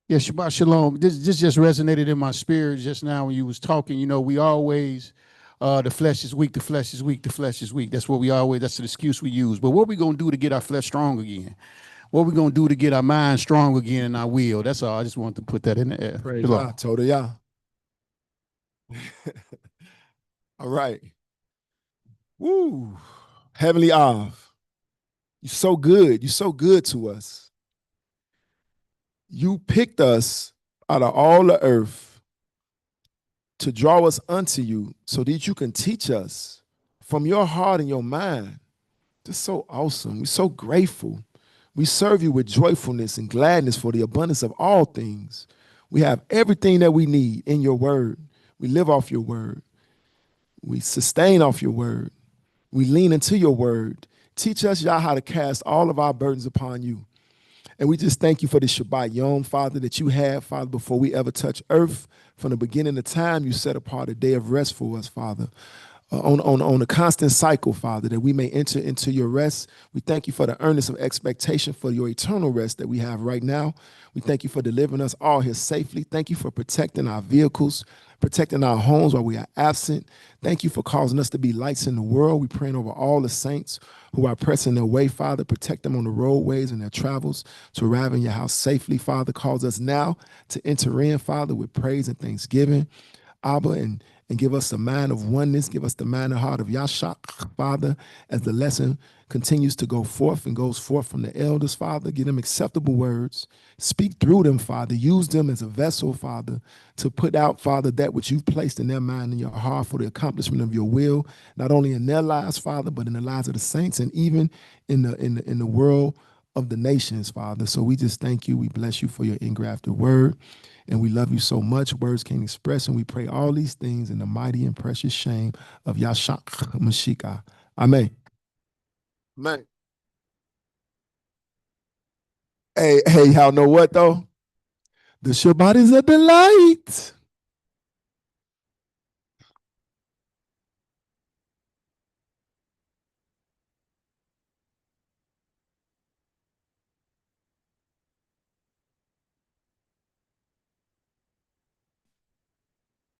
Yeah, Shabbat Shalom. This just resonated in my spirit just now when you was talking. You know, we always, the flesh is weak, the flesh is weak, the flesh is weak. That's what we always, that's the excuse we use. But what are we going to do to get our flesh strong again? What are we going to do to get our mind strong again and our will? That's all. I just wanted to put that in the air. Praise Yah. Torah Yah. All right. Woo. Heavenly Av, you're so good. You're so good to us. You picked us out of all the earth to draw us unto you so that you can teach us from your heart and your mind. That's so awesome. We're so grateful. We serve you with joyfulness and gladness for the abundance of all things. We have everything that we need in your word. We live off your word. We sustain off your word. We lean into your word. Teach us, Yah, how to cast all of our burdens upon you. And we just thank you for the Shabbat Yom, Father, that you had, Father, before we ever touch earth. From the beginning of time, you set apart a day of rest for us, Father. On a constant cycle, Father, that we may enter into your rest. We thank you for the earnest of expectation for your eternal rest that we have right now. We thank you for delivering us all here safely. Thank you for protecting our vehicles, protecting our homes while we are absent. Thank you for causing us to be lights in the world. We're praying over all the saints who are pressing their way, Father. Protect them on the roadways and their travels to arrive in your house safely, Father. Cause us now to enter in, Father, with praise and thanksgiving. Abba, and give us the mind of oneness. Give us the mind and heart of Yashak, Father, as the lesson continues to go forth and goes forth from the elders, Father. Give them acceptable words. Speak through them, Father. Use them as a vessel, Father, to put out, Father, that which you've placed in their mind and your heart for the accomplishment of your will, not only in their lives, Father, but in the lives of the saints and even in the world of the nations, Father. So we just thank you. We bless you for your engrafted word. And we love you so much. Words can't express. And we pray all these things in the mighty and precious name of Yashak Mashiach. Amen. Amen. Hey, y'all know what though? The Shabbat is a delight.